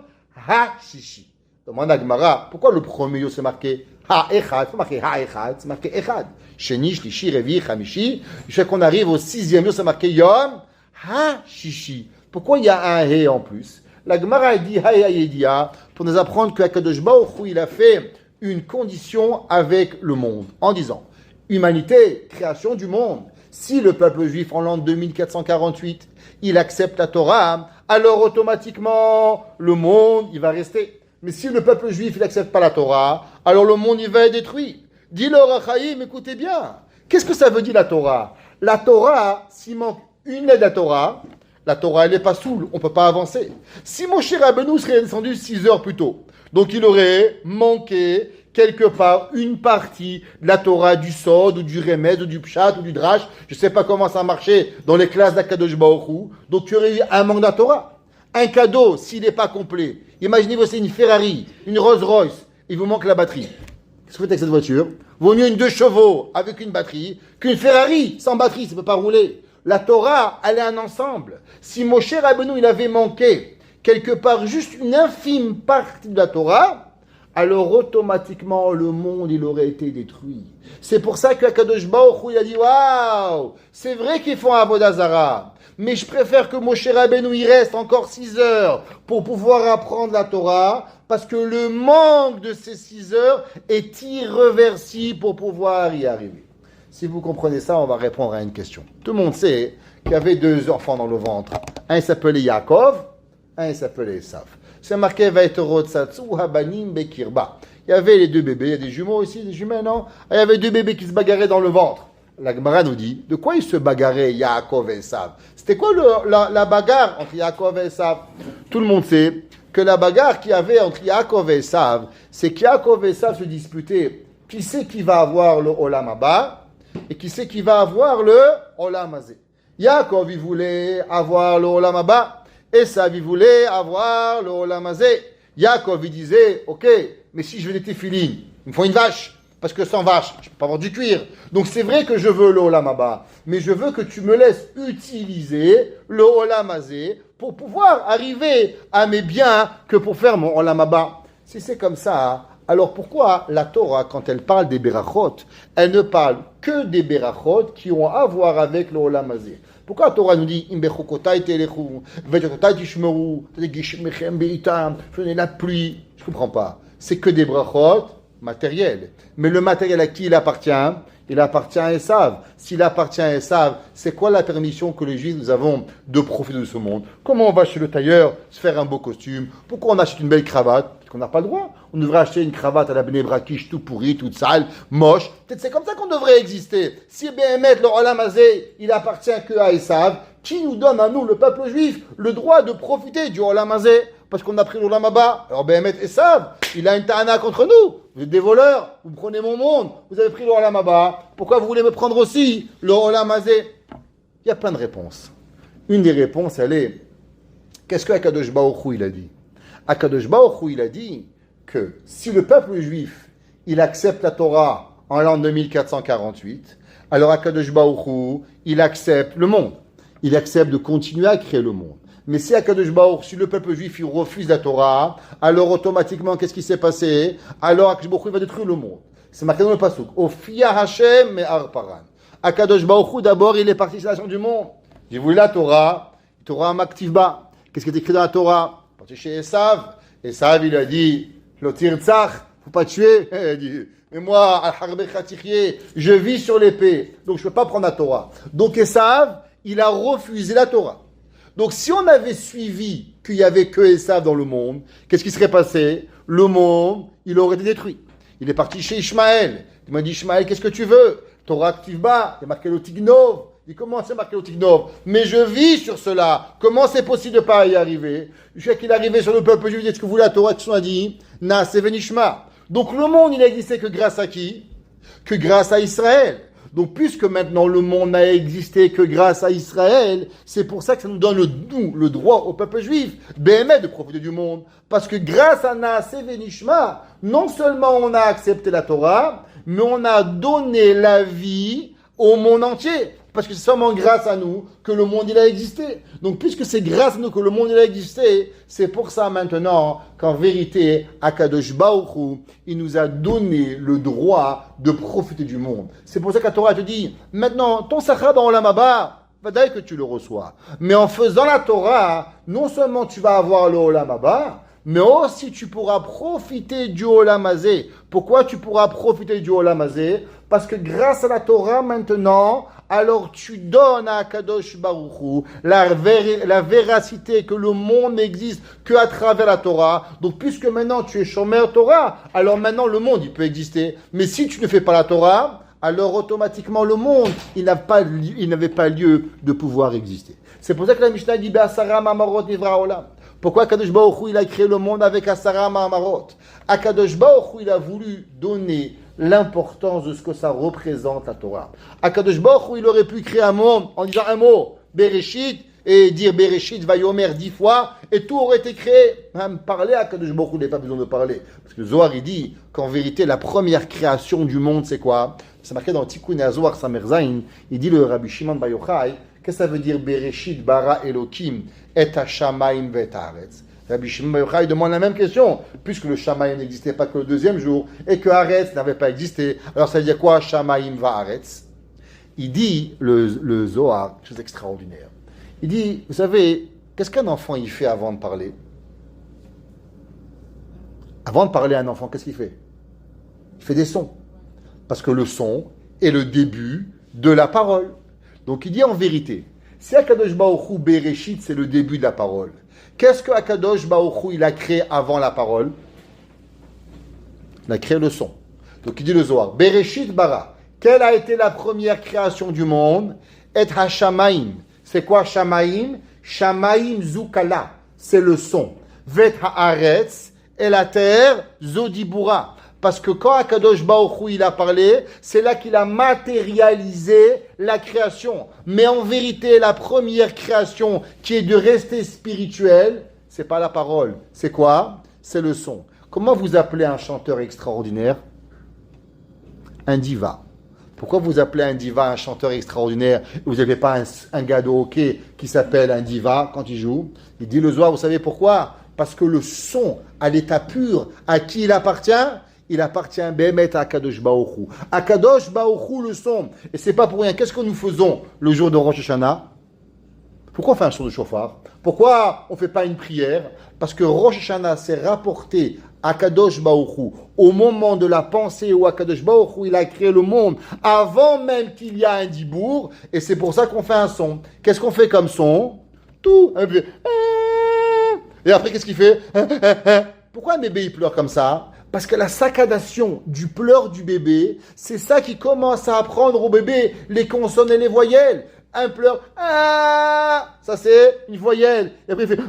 Ha-Shishi. Demande à Gemara, pourquoi le premier jour c'est marqué Ha-Echad? C'est marqué Ha-Echad, c'est marqué Echad. Sheni, Shlishi, Revi, Chamishi. Jusqu'à qu'on arrive au 6e jour, c'est marqué Yom Ha-Shishi. Pourquoi il y a un He en plus? La Gemara dit Hayayediya pour nous apprendre que Akadosh Baruch Hu, il a fait une condition avec le monde en disant humanité, création du monde. Si le peuple juif en l'an 2448 il accepte la Torah, alors automatiquement le monde il va rester. Mais si le peuple juif il n'accepte pas la Torah, alors le monde il va être détruit. Dis-le Rachaim, écoutez bien. Qu'est-ce que ça veut dire la Torah? La Torah, s'il manque une lettre de la Torah, elle n'est pas saoule, on ne peut pas avancer. Si Moshe Rabbeinu serait descendu 6 heures plus tôt, donc il aurait manqué quelque part une partie de la Torah, du Sod, ou du Remez, ou du Pshat, ou du Drash, je ne sais pas comment ça marchait dans les classes d'Akadosh Baruch Hu, donc tu aurais eu un manque de la Torah. Un cadeau, s'il n'est pas complet, imaginez-vous c'est une Ferrari, une Rolls Royce, il vous manque la batterie. Qu'est-ce que vous faites avec cette voiture? Vaut mieux une 2 chevaux avec une batterie qu'une Ferrari sans batterie, ça ne peut pas rouler. La Torah, elle est un ensemble. Si Moshe Rabbeinu, il avait manqué quelque part juste une infime partie de la Torah, alors automatiquement le monde, il aurait été détruit. C'est pour ça que Akadosh Baruch Hu, il a dit, waouh, c'est vrai qu'ils font Avodah Zara, mais je préfère que Moshe Rabbeinu, il reste encore 6 heures pour pouvoir apprendre la Torah, parce que le manque de ces 6 heures est irréversible pour pouvoir y arriver. Si vous comprenez ça, on va répondre à une question. Tout le monde sait qu'il y avait 2 enfants dans le ventre. Un s'appelait Yaakov, un s'appelait Esav. C'est marqué Vaïterotsatsu Habanim Bekirba. Il y avait les 2 bébés, il y a des jumeaux ici, des jumelles, non? Il y avait 2 bébés qui se bagarraient dans le ventre. La Gemara nous dit, de quoi ils se bagarraient Yaakov et Esav? C'était quoi la bagarre entre Yaakov et Esav? Tout le monde sait que la bagarre qu'il y avait entre Yaakov et Esav, c'est qu'Yaakov et Esav se disputaient. Qui c'est qui va avoir le Olam Haba? Et qui c'est qui va avoir le Olam Hazé? Yaakov, il voulait avoir le Olam Haba. Esav, il voulait avoir le Olam Hazé. Yaakov, il disait, ok, mais si je veux des téphilines, il me faut une vache. Parce que sans vache, je ne peux pas avoir du cuir. Donc c'est vrai que je veux le Olam Haba. Mais je veux que tu me laisses utiliser le Olam Hazé pour pouvoir arriver à mes biens que pour faire mon Olam Haba. Si c'est comme ça, alors pourquoi la Torah, quand elle parle des Berachot, elle ne parle que des Berachot qui ont à voir avec le Olam Hazé? Pourquoi la Torah nous dit la pluie? Je ne comprends pas. C'est que des Berachot matériels. Mais le matériel à qui il appartient? Il appartient à Esav. S'il appartient à Esav, c'est quoi la permission que les Juifs nous avons de profiter de ce monde? Comment on va chez le tailleur se faire un beau costume? Pourquoi on achète une belle cravate? Parce qu'on n'a pas le droit. On devrait acheter une cravate à la Bnei Brakish tout pourrie, toute sale, moche. Peut-être c'est comme ça qu'on devrait exister. Si bien mettre le Olam Hazé, il appartient que à Esav, qui nous donne à nous, le peuple juif, le droit de profiter du Olam Hazé? Parce qu'on a pris l'Olam Haba. Alors Béhémet Esav, il a une ta'ana contre nous. Vous êtes des voleurs, vous prenez mon monde, vous avez pris l'Olam Haba. Pourquoi vous voulez me prendre aussi le Olam Hazé? Il y a plein de réponses. Une des réponses, elle est, qu'est-ce que Akadosh Baruch Hu, il a dit? Akadosh Baruch Hu, il a dit que si le peuple juif, il accepte la Torah en l'an 2448, alors Akadosh Baruch Hu, il accepte le monde. Il accepte de continuer à créer le monde. Mais si Akadosh Baruch Hu, si le peuple juif, il refuse la Torah, alors automatiquement, qu'est-ce qui s'est passé? Alors Akadosh Baruch Hu va détruire le monde. C'est marqué dans le pasuk. Ofia Hashem me'ar paran. Akadosh Baruch Hu, d'abord, il est parti sur la nation du monde. J'ai voulu la Torah, Torah Maktivba. Qu'est-ce qui est écrit dans la Torah? Parti chez Esav. Esav, il a dit, Lotir Tzach, faut pas tuer. Il a dit, mais moi, je vis sur l'épée, donc je ne peux pas prendre la Torah. Donc Esav, il a refusé la Torah. Donc si on avait suivi qu'il n'y avait que Esav dans le monde, qu'est-ce qui serait passé? Le monde, il aurait été détruit. Il est parti chez Ishmaël. Il m'a dit, Ishmaël, qu'est-ce que tu veux? Torah Aktivba, il y a marqué l'Otignov. Il dit, comment c'est marqué l'Otignov? Mais je vis sur cela. Comment c'est possible de ne pas y arriver? Jusqu'à qu'il est arrivé sur le peuple juif, il dit, est-ce que vous voulez la Torah? Qui a dit, Na, c'est Venishma. Donc le monde, il n'existait que grâce à qui? Que grâce à Israël. Donc puisque maintenant le monde n'a existé que grâce à Israël, c'est pour ça que ça nous donne le droit au peuple juif, BME, de profiter du monde. Parce que grâce à Naaseh Venishma, non seulement on a accepté la Torah, mais on a donné la vie au monde entier. Parce que c'est seulement grâce à nous que le monde il a existé. Donc puisque c'est grâce à nous que le monde il a existé, c'est pour ça maintenant qu'en vérité, Akadosh Baruch Hu, il nous a donné le droit de profiter du monde. C'est pour ça que la Torah te dit, maintenant, ton sachar dans Olam Haba, vadaï que tu le reçois. Mais en faisant la Torah, non seulement tu vas avoir le Olam Haba, mais aussi tu pourras profiter du Olam Hazé. Pourquoi tu pourras profiter du Olam Hazé? Parce que grâce à la Torah maintenant, alors tu donnes à Kadosh Baruch Hu la véracité que le monde n'existe qu'à travers la Torah. Donc puisque maintenant tu es Shomer Torah, alors maintenant le monde il peut exister. Mais si tu ne fais pas la Torah, alors automatiquement le monde il n'avait pas lieu de pouvoir exister. C'est pour ça que la Mishnah dit Be'asara ma'amarot nivra olam. Pourquoi Akadosh Baruch Hu il a créé le monde avec Asara ma'amarot? Akadosh Baruch Hu il a voulu donner l'importance de ce que ça représente la Torah. Akadosh Baruch Hu il aurait pu créer un monde en disant un mot, Bereshit, et dire Bereshit Vayomer 10 fois, et tout aurait été créé. Même parler à Akadosh Baruch Hu, il n'a pas besoin de parler. Parce que le Zohar il dit qu'en vérité la première création du monde c'est quoi? C'est marqué dans le Tikkun HaZohar Samerzain, il dit le Rabbi Shimon Bar Yochai, qu'est-ce que ça veut dire Bereshit bara Elokim et Hashamayim vet haaretz? Rabbi Shimon Bar Yochai demande la même question, puisque le Shamayim n'existait pas que le deuxième jour, et que Haaretz n'avait pas existé, alors ça veut dire quoi Shamayim va Haaretz? Il dit, le Zohar, chose extraordinaire, il dit, vous savez, qu'est-ce qu'un enfant il fait avant de parler? Avant de parler à un enfant, qu'est-ce qu'il fait? Il fait des sons. Parce que le son est le début de la parole. Donc il dit en vérité, si Akadosh Baruch Hu Bereshit, c'est le début de la parole, qu'est-ce que Akadosh Baruch Hu il a créé avant la parole? Il a créé le son. Donc il dit le Zohar, Bereshit bara, quelle a été la première création du monde? Et Hashamaim. C'est quoi Shamaim? Shamaim Zukala, c'est le son. Vet Haaretz, et la terre, Zodibura. Parce que quand Akadosh Baruch Hu il a parlé, c'est là qu'il a matérialisé la création. Mais en vérité, la première création qui est de rester spirituelle, c'est pas la parole. C'est quoi? C'est le son. Comment vous appelez un chanteur extraordinaire? Un diva. Pourquoi vous appelez un diva un chanteur extraordinaire? Vous n'avez pas un gars de hockey qui s'appelle un diva quand il joue? Il dit le Zohar, vous savez pourquoi? Parce que le son, à l'état pur, à qui il appartient? Il appartient Bémet à Akadosh Baruch Hu. Akadosh Baruch Hu le son. Et c'est pas pour rien. Qu'est-ce que nous faisons le jour de Rosh Hashanah? Pourquoi on fait un son de chauffard? Pourquoi on ne fait pas une prière? Parce que Rosh Hashanah s'est rapporté à Akadosh Baruch Hu au moment de la pensée où Akadosh Baruch Hu il a créé le monde avant même qu'il y ait un dibour. Et c'est pour ça qu'on fait un son. Qu'est-ce qu'on fait comme son? Tout. Et après, qu'est-ce qu'il fait? Pourquoi un bébé il pleure comme ça? Parce que la saccadation du pleur du bébé, c'est ça qui commence à apprendre au bébé les consonnes et les voyelles. Un pleure, ça c'est une voyelle. Et après il fait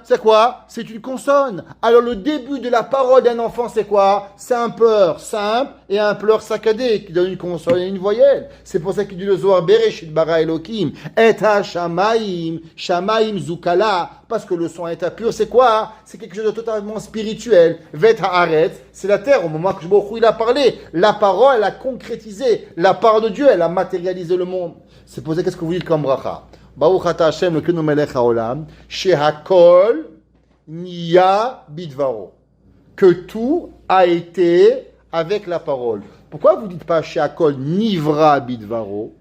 c'est quoi? C'est une consonne. Alors le début de la parole d'un enfant, c'est quoi? C'est un pleur simple et un pleur saccadé qui donne une consonne et une voyelle. C'est pour ça qu'il dit le Zohar Bereshit bara Elokim et ha-shamaim, shamaim zukala, parce que le son est pur, c'est quoi? C'est quelque chose de totalement spirituel. Vet haaretz, c'est la terre. Au moment que il a parlé, la parole, elle a concrétisé. La parole de Dieu, elle a matérialisé le monde. C'est pour ça qu'est-ce que vous dites comme bracha? Baruch ata Hashem Elokeinu melech haolam, shehakol niya bidvaro. Que tout a été avec la parole. Pourquoi vous ne dites pas shehakol nivra bidvaro?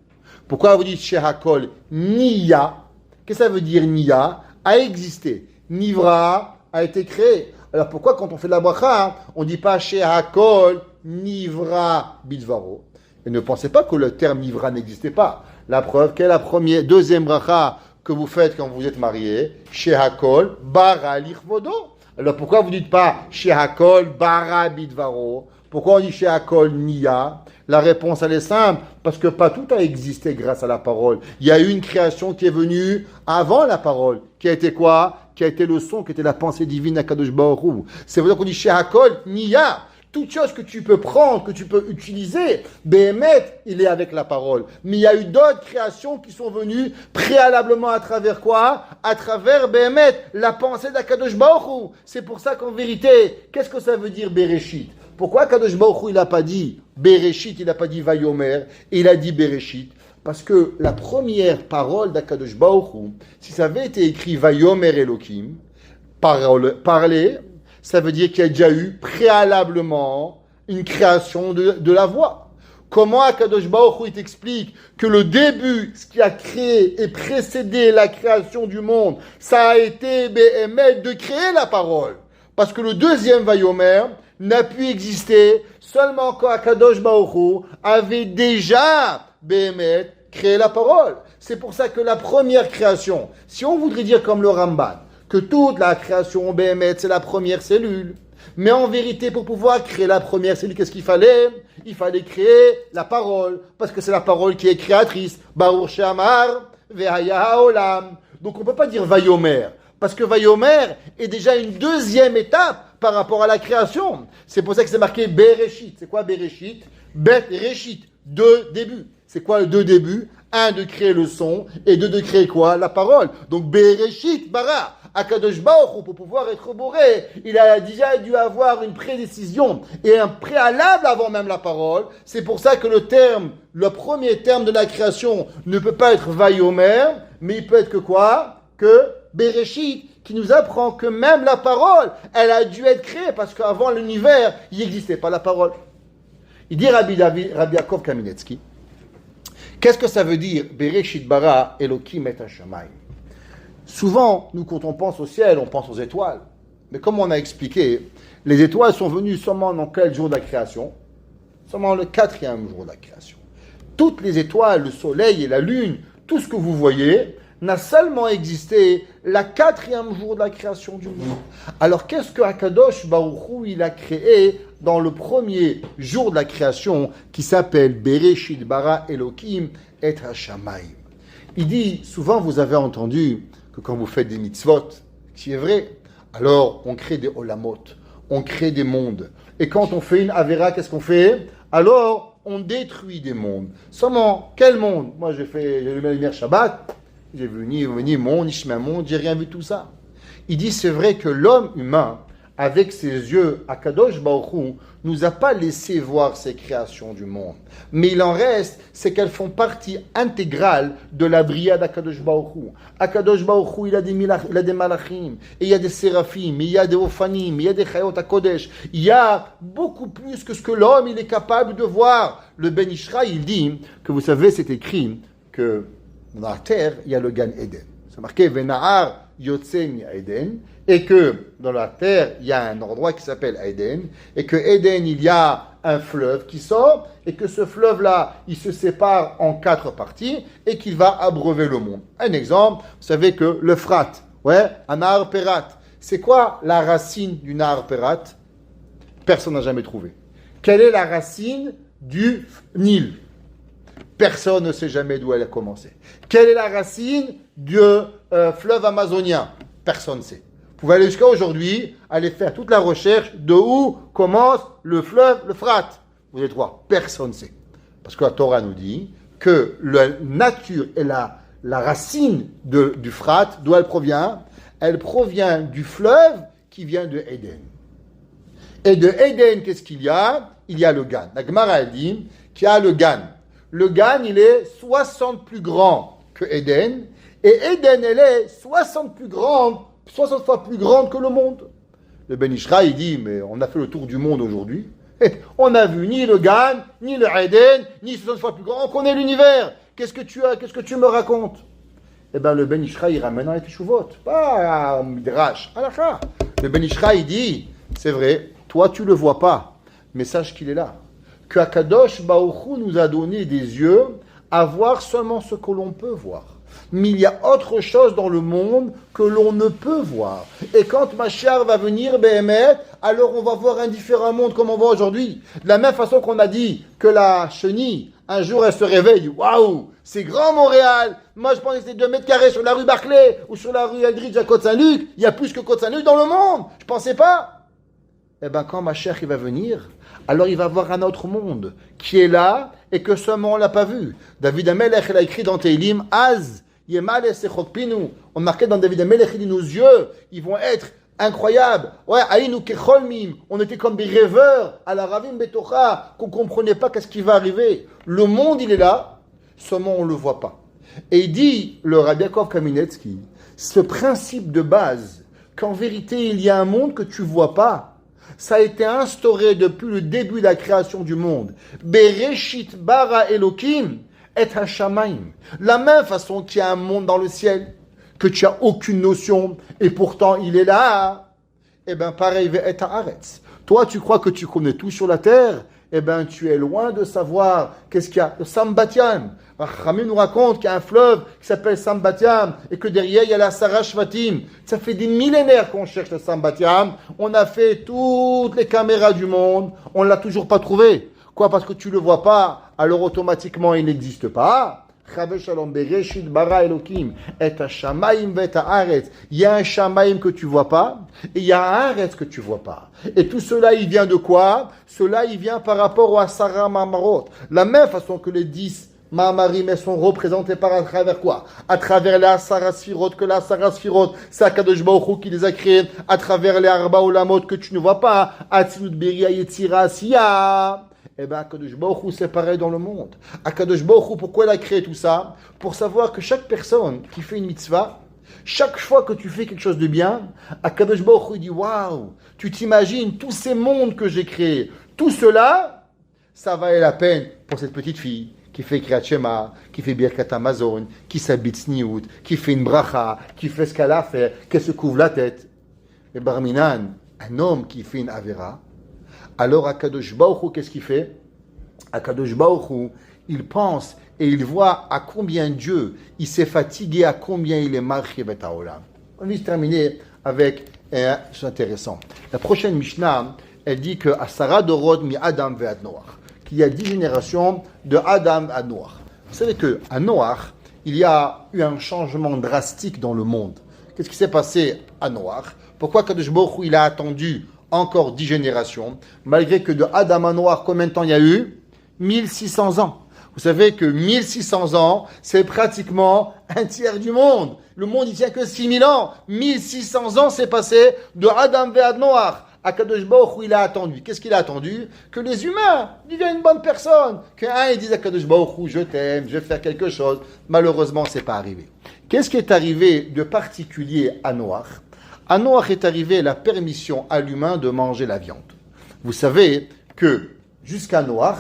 Pourquoi vous dites shehakol niya? Qu'est-ce que ça veut dire niya? A existé. Nivra a été créé. Alors pourquoi quand on fait la bracha, on ne dit pas shehakol nivra bidvaro? Et ne pensez pas que le terme nivra n'existait pas. La preuve, quelle est la deuxième bracha que vous faites quand vous êtes marié? Shehakol bara lichvodo. Alors pourquoi vous ne dites pas shehakol bara bidvaro? Pourquoi on dit shehakol niya? La réponse elle est simple, parce que pas tout a existé grâce à la parole. Il y a eu une création qui est venue avant la parole, qui a été quoi? Qui a été le son, qui était la pensée divine à Kadosh Baruch Hu. C'est pour ça qu'on dit shehakol niya. Toute chose que tu peux prendre, que tu peux utiliser, Béhémet, il est avec la parole. Mais il y a eu d'autres créations qui sont venues préalablement à travers quoi? À travers Béhémet, la pensée d'Akadosh Baruch Hu. C'est pour ça qu'en vérité, qu'est-ce que ça veut dire Bereshit? Pourquoi Akadosh Baruch Hu, il n'a pas dit Bereshit, il n'a pas dit Vayomer, il a dit Bereshit? Parce que la première parole d'Akadosh Baruch Hu, si ça avait été écrit Vayomer Elokim, parler, ça veut dire qu'il y a déjà eu préalablement une création de la voix. Comment Akadosh Baruch Hu t'explique que le début, ce qui a créé et précédé la création du monde, ça a été Béhémet de créer la parole. Parce que le deuxième Vayomer n'a pu exister seulement quand Akadosh Baruch Hu avait déjà Béhémet créé la parole. C'est pour ça que la première création, si on voudrait dire comme le Ramban, que toute la création Béhémet, c'est la première cellule. Mais en vérité, pour pouvoir créer la première cellule, qu'est-ce qu'il fallait? Il fallait créer la parole, parce que c'est la parole qui est créatrice. Baruch She'amar ve'haya ha'olam. Donc on ne peut pas dire Vayomer, parce que Vayomer est déjà une deuxième étape par rapport à la création. C'est pour ça que c'est marqué Bereshit. C'est quoi Bereshit? Bet-Reshit, deux débuts. C'est quoi deux débuts? Un, de créer le son, et deux, de créer quoi? La parole. Donc Bereshit, bara. Akadosh Baruch Hu, pour pouvoir être boré, il a déjà dû avoir une prédécision et un préalable avant même la parole. C'est pour ça que le premier terme de la création ne peut pas être Vayomer, mais il peut être que quoi? Que Bereshit, qui nous apprend que même la parole, elle a dû être créée, parce qu'avant l'univers, il n'existait pas la parole. Il dit Rabbi Yaakov Kaminetsky, qu'est-ce que ça veut dire Bereshit bara Elokim et Hashamayim? Souvent, nous, quand on pense au ciel, on pense aux étoiles. Mais comme on a expliqué, les étoiles sont venues seulement dans quel jour de la création? Seulement le 4e jour de la création. Toutes les étoiles, le soleil et la lune, tout ce que vous voyez, n'a seulement existé le 4e jour de la création du monde. Alors, qu'est-ce que Akadosh Baruch Hu, il a créé dans le premier jour de la création, qui s'appelle Bereshit bara Elokim et Hashamayim? Il dit, souvent vous avez entendu que quand vous faites des mitzvot, qui est vrai, alors on crée des olamot, on crée des mondes. Et quand on fait une avera, qu'est-ce qu'on fait? Alors on détruit des mondes. Seulement, quel monde? Moi j'ai allumé la lumière Shabbat, j'ai vu ni monde, ni chemin monde, j'ai rien vu de tout ça. Il dit, c'est vrai que l'homme humain, avec ses yeux, Akadosh Baruch Hu, nous a pas laissé voir ces créations du monde. Mais il en reste, c'est qu'elles font partie intégrale de la bria d'Akadosh Baruch Hu. Akadosh Baruch Hu, il a des malachim, et il y a des séraphim, et il y a des ophanim, il y a des chayot HaKodesh. Il y a beaucoup plus que ce que l'homme il est capable de voir. Le Ben Ishraï, il dit que vous savez, c'est écrit que dans la terre, il y a le Gan Eden. C'est marqué Venahar Yotse mi Eden, et que dans la terre, il y a un endroit qui s'appelle Eden, et que Eden, il y a un fleuve qui sort, et que ce fleuve-là, il se sépare en 4 parties, et qu'il va abreuver le monde. Un exemple, vous savez que le Frat, un Nahar Perat, c'est quoi la racine du Nahar Perat? Personne n'a jamais trouvé. Quelle est la racine du Nil? Personne ne sait jamais d'où elle a commencé. Quelle est la racine du fleuve amazonien? Personne ne sait. Vous pouvez aller jusqu'à aujourd'hui, aller faire toute la recherche de où commence le fleuve, le Frat. Vous êtes trois. Personne ne sait. Parce que la Torah nous dit que la nature et la racine du Frat, d'où elle provient? Elle provient du fleuve qui vient de Éden. Et de Éden, qu'est-ce qu'il y a? Il y a le Gan. La Gemara dit qu'il y a le Gan. Le Gan, il est 60 plus grand que Éden. Et Éden, elle est 60 fois plus grande que le monde. Le Ben Ishra, il dit, mais on a fait le tour du monde aujourd'hui. On n'a vu ni le Gan, ni le Éden, ni 60 fois plus grand. On connaît l'univers. Qu'est-ce que tu me racontes? Eh bien, le Ben Ishra, il ramène dans les Teshuvot. Pas Midrash, halakha. Le Ben Ishra, il dit, c'est vrai, toi, tu ne le vois pas, mais sache qu'il est là. Que Akadosh Baruch Hu nous a donné des yeux à voir seulement ce que l'on peut voir. Mais il y a autre chose dans le monde que l'on ne peut voir. Et quand Mashiach va venir, Béhémet, alors on va voir un différent monde comme on voit aujourd'hui. De la même façon qu'on a dit que la chenille, un jour elle se réveille, waouh, c'est grand Montréal. Moi je pensais que c'était 2 mètres carrés sur la rue Barclay ou sur la rue Eldridge à Côte-Saint-Luc. Il y a plus que Côte-Saint-Luc dans le monde. Je pensais pas. Eh bien, quand Mashiach il va venir, alors il va voir un autre monde qui est là et que seulement on ne l'a pas vu. David Amelech, il a écrit dans Teilim, Az, Yemal et Sechokpinu. On marquait dans David Amelech, il dit, nos yeux, ils vont être incroyables. Ouais, Aïnou Kecholmim, on était comme des rêveurs à la Ravim Betocha, qu'on ne comprenait pas qu'est-ce qui va arriver. Le monde, il est là, seulement on ne le voit pas. Et il dit, le Rabbi Yaakov Kaminetsky, ce principe de base, qu'en vérité, il y a un monde que tu ne vois pas. Ça a été instauré depuis le début de la création du monde. Bereshit bara Elokim et Hashamaim. La même façon qu'il y a un monde dans le ciel, que tu n'as aucune notion, et pourtant il est là. Eh bien, pareil, et Haaretz. Toi, tu crois que tu connais tout sur la terre? Eh bien, tu es loin de savoir qu'est-ce qu'il y a. Le Sambatiam. Rachamim nous raconte qu'il y a un fleuve qui s'appelle Sambatiam et que derrière il y a la Sarashvatim. Ça fait des millénaires qu'on cherche le Sambatiam. On a fait toutes les caméras du monde. On ne l'a toujours pas trouvé. Quoi? Parce que tu ne le vois pas, alors automatiquement il n'existe pas. Il y a un Shamaim que tu ne vois pas, et il y a un Haaretz que tu ne vois pas. Et tout cela, il vient de quoi? Cela, il vient par rapport au Asara Mamarot. La même façon que les 10 Mamarim sont représentés par à travers quoi? À travers les Asara Sfirot, que les Asara Sfirot, c'est Akadosh Baruch Hu qui les a créés, à travers les Arba Olamot que tu ne vois pas, Atzilut Beria Yetzira Asiya. Eh bien, Akadosh Baruch Hu, c'est pareil dans le monde. Akadosh Baruch Hu, pourquoi il a créé tout ça? Pour savoir que chaque personne qui fait une mitzvah, chaque fois que tu fais quelque chose de bien, Akadosh Baruch Hu dit, waouh, tu t'imagines tous ces mondes que j'ai créés. Tout cela, ça valait la peine pour cette petite fille qui fait Kriyat Shema, qui fait Birkat Amazon, qui s'habite Sniout, qui fait une bracha, qui fait ce qu'elle a à faire, qui se couvre la tête. Et Barminan, un homme qui fait une avera, alors Akadosh Baruch Hu, qu'est-ce qu'il fait? Akadosh Baruch Hu, il pense et il voit à combien Dieu, il s'est fatigué, à combien il est marqué betaolam. On va terminer avec un chose intéressant. La prochaine Mishnah, elle dit que Asara Dorot mi Adam ve ad Noach, qu'il y a 10 générations de Adam à Noach. Vous savez qu'à Noach, il y a eu un changement drastique dans le monde. Qu'est-ce qui s'est passé à Noach? Pourquoi Akadosh Baruch Hu, il a attendu encore 10 générations, malgré que de Adam à Noach, combien de temps il y a eu? 1600 ans. Vous savez que 1600 ans, c'est pratiquement un tiers du monde. Le monde, il tient que 6000 ans. 1600 ans, c'est passé de Adam vers Noach. Akadosh Baruch Hu, il a attendu. Qu'est-ce qu'il a attendu? Que les humains deviennent une bonne personne. Qu'un, ils disent à Akadosh Baruch Hu, je t'aime, je vais faire quelque chose. Malheureusement, c'est pas arrivé. Qu'est-ce qui est arrivé de particulier à Noach? À Noach est arrivée la permission à l'humain de manger la viande. Vous savez que jusqu'à Noach,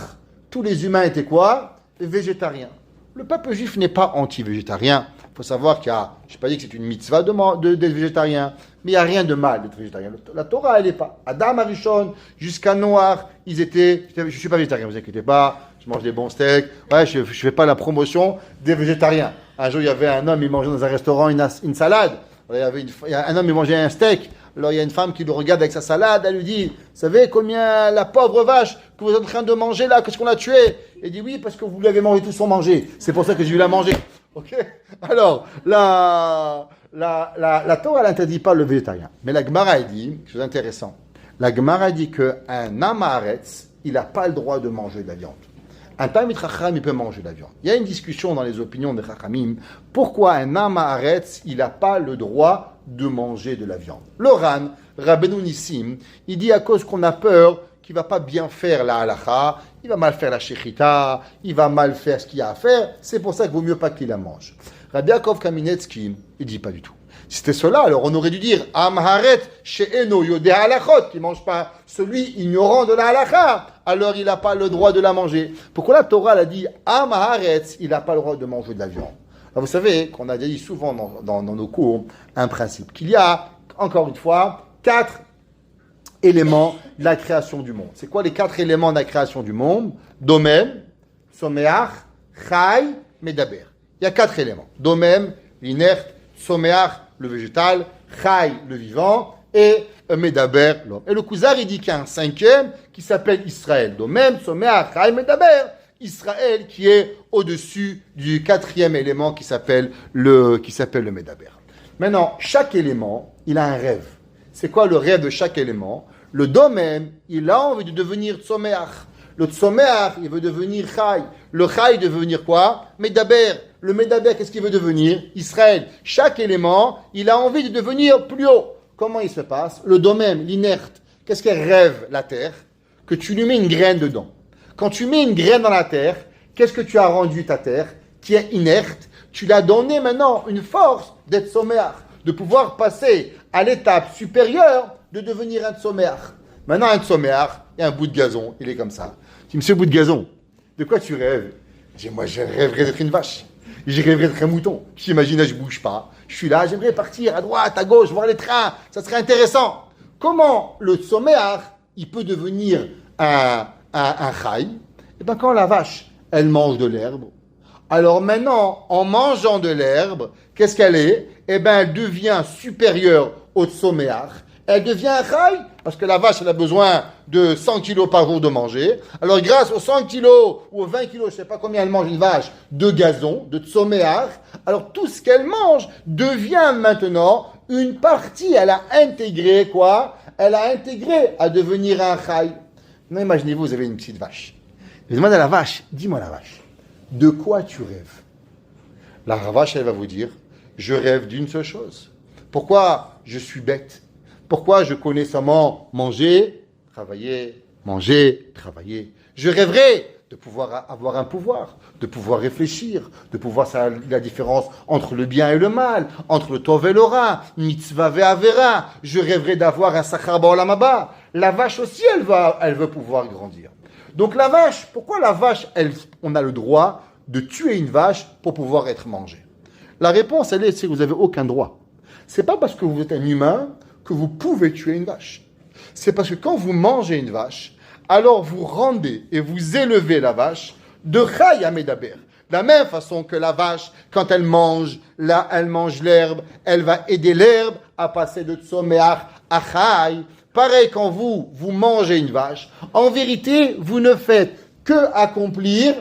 tous les humains étaient quoi? Végétariens. Le peuple juif n'est pas anti-végétarien. Il faut savoir qu'il y a, je n'ai pas dit que c'est une mitzvah d'être végétarien, mais il n'y a rien de mal d'être végétarien. La Torah, elle n'est pas. Adam Arishon, jusqu'à Noach, ils étaient, je ne suis pas végétarien, ne vous inquiétez pas, je mange des bons steaks, ouais, je ne fais pas la promotion des végétariens. Un jour, il y avait un homme, il mangeait dans un restaurant une salade. Alors, il y a un homme, il mangeait un steak. Alors il y a une femme qui le regarde avec sa salade, elle lui dit, vous savez combien la pauvre vache que vous êtes en train de manger là, qu'est-ce qu'on a tué? Il dit oui, parce que vous l'avez mangé tout sans manger. C'est pour ça que j'ai dû la manger. Ok. Alors, la Torah, elle n'interdit pas le végétarien. Mais la Gemara, elle dit, chose intéressante, la Gemara dit qu'un Amaretz, il n'a pas le droit de manger de la viande. Un Talmid Chacham, il peut manger de la viande. Il y a une discussion dans les opinions des Chachamim. Pourquoi un Amaretz, il n'a pas le droit de manger de la viande? Le Ran, Rabbeinu Nissim, il dit à cause qu'on a peur qu'il ne va pas bien faire la halacha, il va mal faire la shechita, il va mal faire ce qu'il y a à faire, c'est pour ça qu'il vaut mieux pas qu'il la mange. Rabbi Yaakov Kaminetsky, il dit pas du tout. Si c'était cela, alors on aurait dû dire Amharet she'eno yodeh halachot, qui ne mange pas, celui ignorant de la halacha, alors il n'a pas le droit de la manger. Pourquoi la Torah elle a dit Amharet, il n'a pas le droit de manger de la viande? Alors vous savez qu'on a dit souvent dans nos cours un principe, qu'il y a, encore une fois, 4 éléments de la création du monde. C'est quoi les 4 éléments de la création du monde? Domem, Someach, Chai, Medaber. Il y a 4 éléments. Domem, l'inerte, Someach, le végétal, Chai, le vivant, et Medaber, l'homme. Et le Kuzar, il dit qu'il y a un 5e qui s'appelle Israël. Domem, Someach, Chai, Medaber. Israël qui est au-dessus du 4e élément qui s'appelle le Medaber. Maintenant, chaque élément, il a un rêve. C'est quoi le rêve de chaque élément? Le domaine, il a envie de devenir Tsomeach. Le Tsomeach, il veut devenir Chai. Le Chai veut devenir quoi? Medaber. Le Medaber, qu'est-ce qu'il veut devenir? Israël. Chaque élément, il a envie de devenir plus haut. Comment il se passe? Le domaine, l'inerte. Qu'est-ce qu'elle rêve, la terre? Que tu lui mets une graine dedans. Quand tu mets une graine dans la terre, qu'est-ce que tu as rendu ta terre, qui est inerte? Tu l'as donné maintenant une force d'être Tsomeach, de pouvoir passer à l'étape supérieure de devenir un Tsomeach. Maintenant, un Tsomeach, il y a un bout de gazon, il est comme ça. Je dis, monsieur, bout de gazon, de quoi tu rêves? Je dis, moi, je rêverais d'être une vache. Je rêverais d'être un mouton. J'imagine, je ne bouge pas. Je suis là, j'aimerais partir à droite, à gauche, voir les trains. Ça serait intéressant. Comment le Tsomeach, il peut devenir un Chai? Et bien, quand la vache, elle mange de l'herbe, alors maintenant, en mangeant de l'herbe, qu'est-ce qu'elle est? Eh bien, elle devient supérieure au Tsomeach. Elle devient un Chai, parce que la vache, elle a besoin de 100 kilos par jour de manger. Alors, grâce aux 100 kilos ou aux 20 kilos, je ne sais pas combien elle mange une vache, de gazon, de Tsomeach, alors tout ce qu'elle mange devient maintenant une partie. Elle a intégré quoi? Elle a intégré à devenir un Chai. Maintenant, imaginez-vous, vous avez une petite vache. Vous demandez à la vache, dis-moi la vache, de quoi tu rêves? La vache, elle va vous dire, je rêve d'une seule chose. Pourquoi je suis bête? Pourquoi je connais seulement manger, travailler, manger, travailler? Je rêverais de pouvoir avoir un pouvoir, de pouvoir réfléchir, de pouvoir savoir la différence entre le bien et le mal, entre le tov et le ra, mitzvah et avera. Je rêverais d'avoir un sachar ba'olam haba. La vache aussi, elle veut pouvoir grandir. Donc la vache, pourquoi la vache, on a le droit de tuer une vache pour pouvoir être mangée? La réponse, elle est, c'est que vous n'avez aucun droit. C'est pas parce que vous êtes un humain que vous pouvez tuer une vache. C'est parce que quand vous mangez une vache, alors vous rendez et vous élevez la vache de Chai à Medaber. De la même façon que la vache, quand elle mange l'herbe, elle va aider l'herbe à passer de Tsomeach à Chai. Pareil, quand vous mangez une vache, en vérité, vous ne faites que accomplir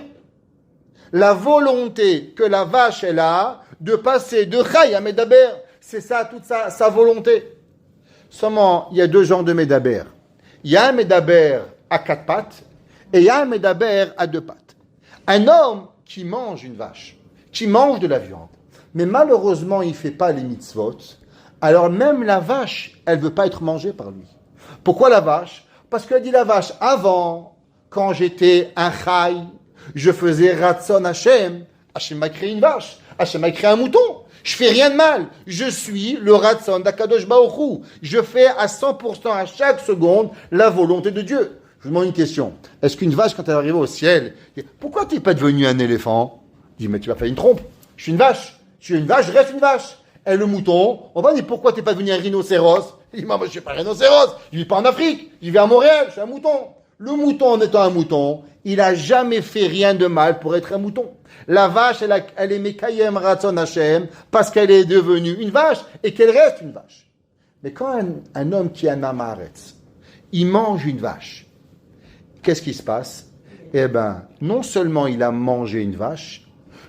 la volonté que la vache elle a de passer de Chai à Medaber. C'est ça, toute sa volonté. Seulement, il y a 2 genres de Medaber. Il y a un Medaber à 4 pattes et il y a un Medaber à 2 pattes. Un homme qui mange une vache, qui mange de la viande, mais malheureusement, il ne fait pas les mitzvot, alors même la vache, elle ne veut pas être mangée par lui. Pourquoi la vache? Parce qu'elle dit la vache, avant, quand j'étais un Chai, je faisais Ratzon Hashem. Hashem m'a créé une vache. Hashem m'a créé un mouton. Je fais rien de mal. Je suis le Ratzon d'Akadosh Baruch Hu. Je fais à 100% à chaque seconde la volonté de Dieu. Je vous demande une question. Est-ce qu'une vache, quand elle arrive au ciel, pourquoi tu n'es pas devenu un éléphant? Je dis, mais tu m'as fait une trompe. Je suis une vache. Je suis une vache, je reste une vache. Et le mouton, on va dire, pourquoi tu n'es pas devenu un rhinocéros? Il dit, moi, je ne suis pas un rhinocéros. Je ne vis pas en Afrique. Je vis à Montréal. Je suis un mouton. Le mouton, en étant un mouton, il n'a jamais fait rien de mal pour être un mouton. La vache, elle est Mekayem Ratzon Hashem parce qu'elle est devenue une vache et qu'elle reste une vache. Mais quand un homme qui a un amaretz, il mange une vache, qu'est-ce qui se passe? Eh bien, non seulement il a mangé une vache,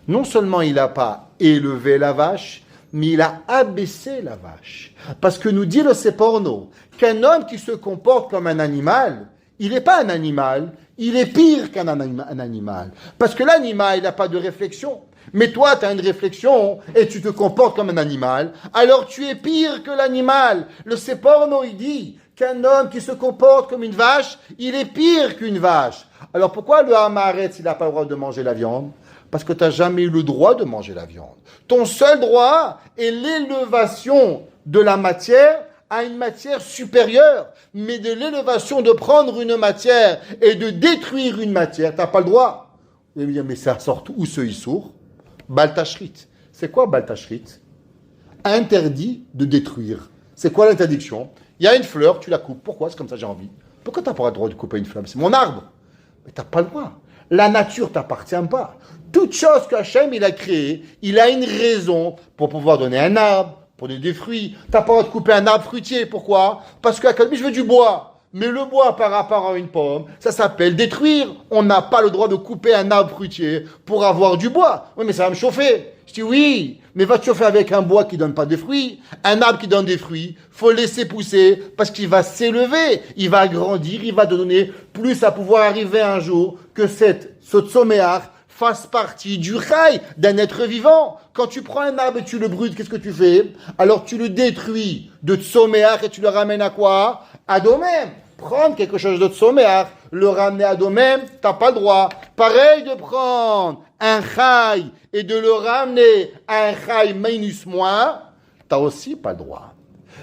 non seulement il n'a pas élevé la vache, mais il a abaissé la vache. Parce que nous dit le Seporno qu'un homme qui se comporte comme un animal, il n'est pas un animal, il est pire qu'un animal. Parce que l'animal, il n'a pas de réflexion. Mais toi, tu as une réflexion et tu te comportes comme un animal, alors tu es pire que l'animal. Le Seporno, il dit qu'un homme qui se comporte comme une vache, il est pire qu'une vache. Alors pourquoi le Hamaretz, il n'a pas le droit de manger la viande? Parce que tu n'as jamais eu le droit de manger la viande. Ton seul droit est l'élévation de la matière à une matière supérieure. Mais de l'élévation de prendre une matière et de détruire une matière, tu n'as pas le droit. Vous allez me dire, mais ça sort où ce Issour? Baltashrit. C'est quoi Baltashrit? Interdit de détruire. C'est quoi l'interdiction? Il y a une fleur, tu la coupes. Pourquoi? C'est comme ça, j'ai envie. Pourquoi tu n'as pas le droit de couper une fleur? C'est mon arbre. Mais tu n'as pas le droit. La nature ne t'appartient pas. Toute chose qu'Hachem il a créée, il a une raison pour pouvoir donner un arbre, pour donner des fruits. Tu n'as pas le droit de couper un arbre fruitier. Pourquoi? Parce qu'à je veux du bois. Mais le bois par rapport à une pomme, ça s'appelle détruire. On n'a pas le droit de couper un arbre fruitier pour avoir du bois. Oui, mais ça va me chauffer. Je dis oui, mais va te chauffer avec un bois qui ne donne pas de fruits. Un arbre qui donne des fruits, faut le laisser pousser parce qu'il va s'élever, il va grandir, il va te donner plus à pouvoir arriver un jour que ce tsoméach fasse partie du rail d'un être vivant. Quand tu prends un arbre et tu le brûles, qu'est-ce que tu fais? Alors tu le détruis de tsoméach et tu le ramènes à quoi? À domem. Prendre quelque chose de tsoméach, le ramener à domem, t'as pas le droit. Pareil de prendre un chai et de le ramener à un chai minus moins, t'as aussi pas le droit.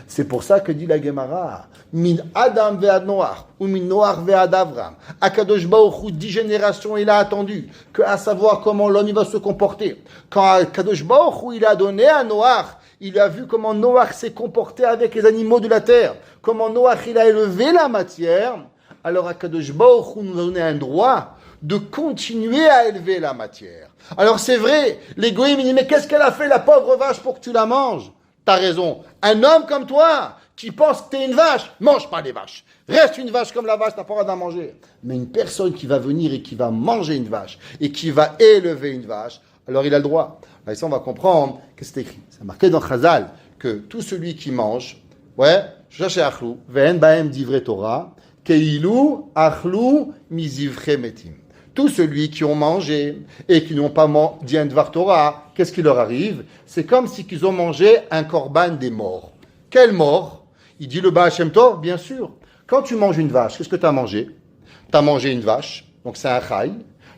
C'est pour ça que dit la Gemara, min Adam ve'ad Noach, ou min Noach ve'ad Avram. Akadosh Baruch Hu, 10 générations, il a attendu, que à savoir comment l'homme il va se comporter. Quand Akadosh Baruch Hu, il a donné à Noach, il a vu comment Noach s'est comporté avec les animaux de la terre, comment Noach il a élevé la matière. Alors Akadosh Baruch Hu nous a donné un droit de continuer à élever la matière. Alors c'est vrai, les goïms ils disent, mais qu'est-ce qu'elle a fait la pauvre vache pour que tu la manges? T'as raison. Un homme comme toi, qui pense que t'es une vache, mange pas des vaches. Reste une vache comme la vache, t'as pas le droit d'en manger. Mais une personne qui va venir et qui va manger une vache, et qui va élever une vache, alors il a le droit. Alors ici, on va comprendre que c'est écrit. C'est marqué dans Chazal que tout celui qui mange, cherchez achlou, ve'en baem divrei Torah, keilu achlou mizivre metim. Tous ceux qui ont mangé et qui n'ont pas dit un Dvar Torah, qu'est-ce qui leur arrive? C'est comme si ils ont mangé un korban des morts. Quel mort? Il dit le Baal Shem Tov, bien sûr. Quand tu manges une vache, qu'est-ce que tu as mangé? Tu as mangé une vache, donc c'est un chai.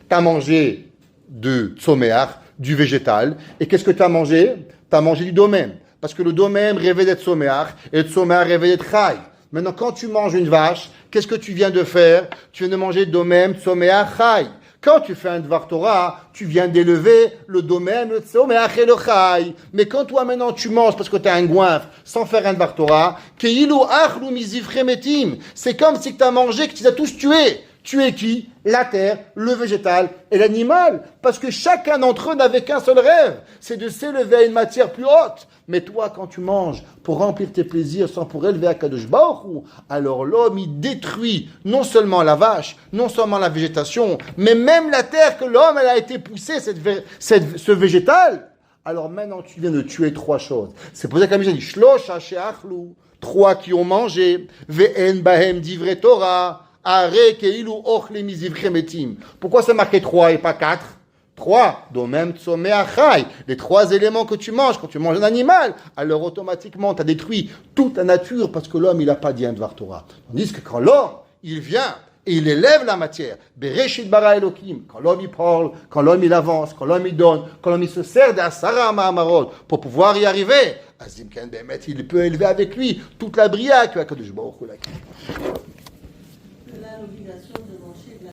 Tu as mangé de tsoméach, du végétal. Et qu'est-ce que tu as mangé? Tu as mangé du domem. Parce que le domem rêvait d'être tsoméach et le tsoméach rêvait d'être chai. Maintenant, quand tu manges une vache, qu'est-ce que tu viens de faire? Tu viens de manger domem, tsoméach, chai. Quand tu fais un Dvar Torah, tu viens d'élever le domem, le tsoméach et le chai. Mais quand toi maintenant tu manges parce que tu as un goinfre sans faire un Dvar Torah, keilu achlou mizivre metim. C'est comme si tu as mangé, que tu les as tous tués. Tuer qui? La terre, le végétal et l'animal. Parce que chacun d'entre eux n'avait qu'un seul rêve, c'est de s'élever à une matière plus haute. Mais toi, quand tu manges pour remplir tes plaisirs sans pour élever Akadosh Baruch Hu, alors l'homme, il détruit non seulement la vache, non seulement la végétation, mais même la terre que l'homme, elle a été poussée, ce végétal. Alors maintenant, tu viens de tuer 3 choses. C'est pour ça qu'Amisha dit, Shlosh Hashechlou, 3 qui ont mangé, Ve'en bahem divrei Torah, pourquoi c'est marqué 3 et pas 4? 3, domem tsomeachai, les 3 éléments que tu manges quand tu manges un animal, alors automatiquement tu as détruit toute la nature parce que l'homme il n'a pas dit un Dvar Torah. Tandis que quand l'homme il vient et il élève la matière, Bereshit bara Elokim, quand l'homme il parle, quand l'homme il avance, quand l'homme il donne, quand l'homme il se sert d'Asara Mahamarot pour pouvoir y arriver, Azim Ken Bemet, il peut élever avec lui toute la bria que Akadosh Baruch Hu l'a créée. L'obligation de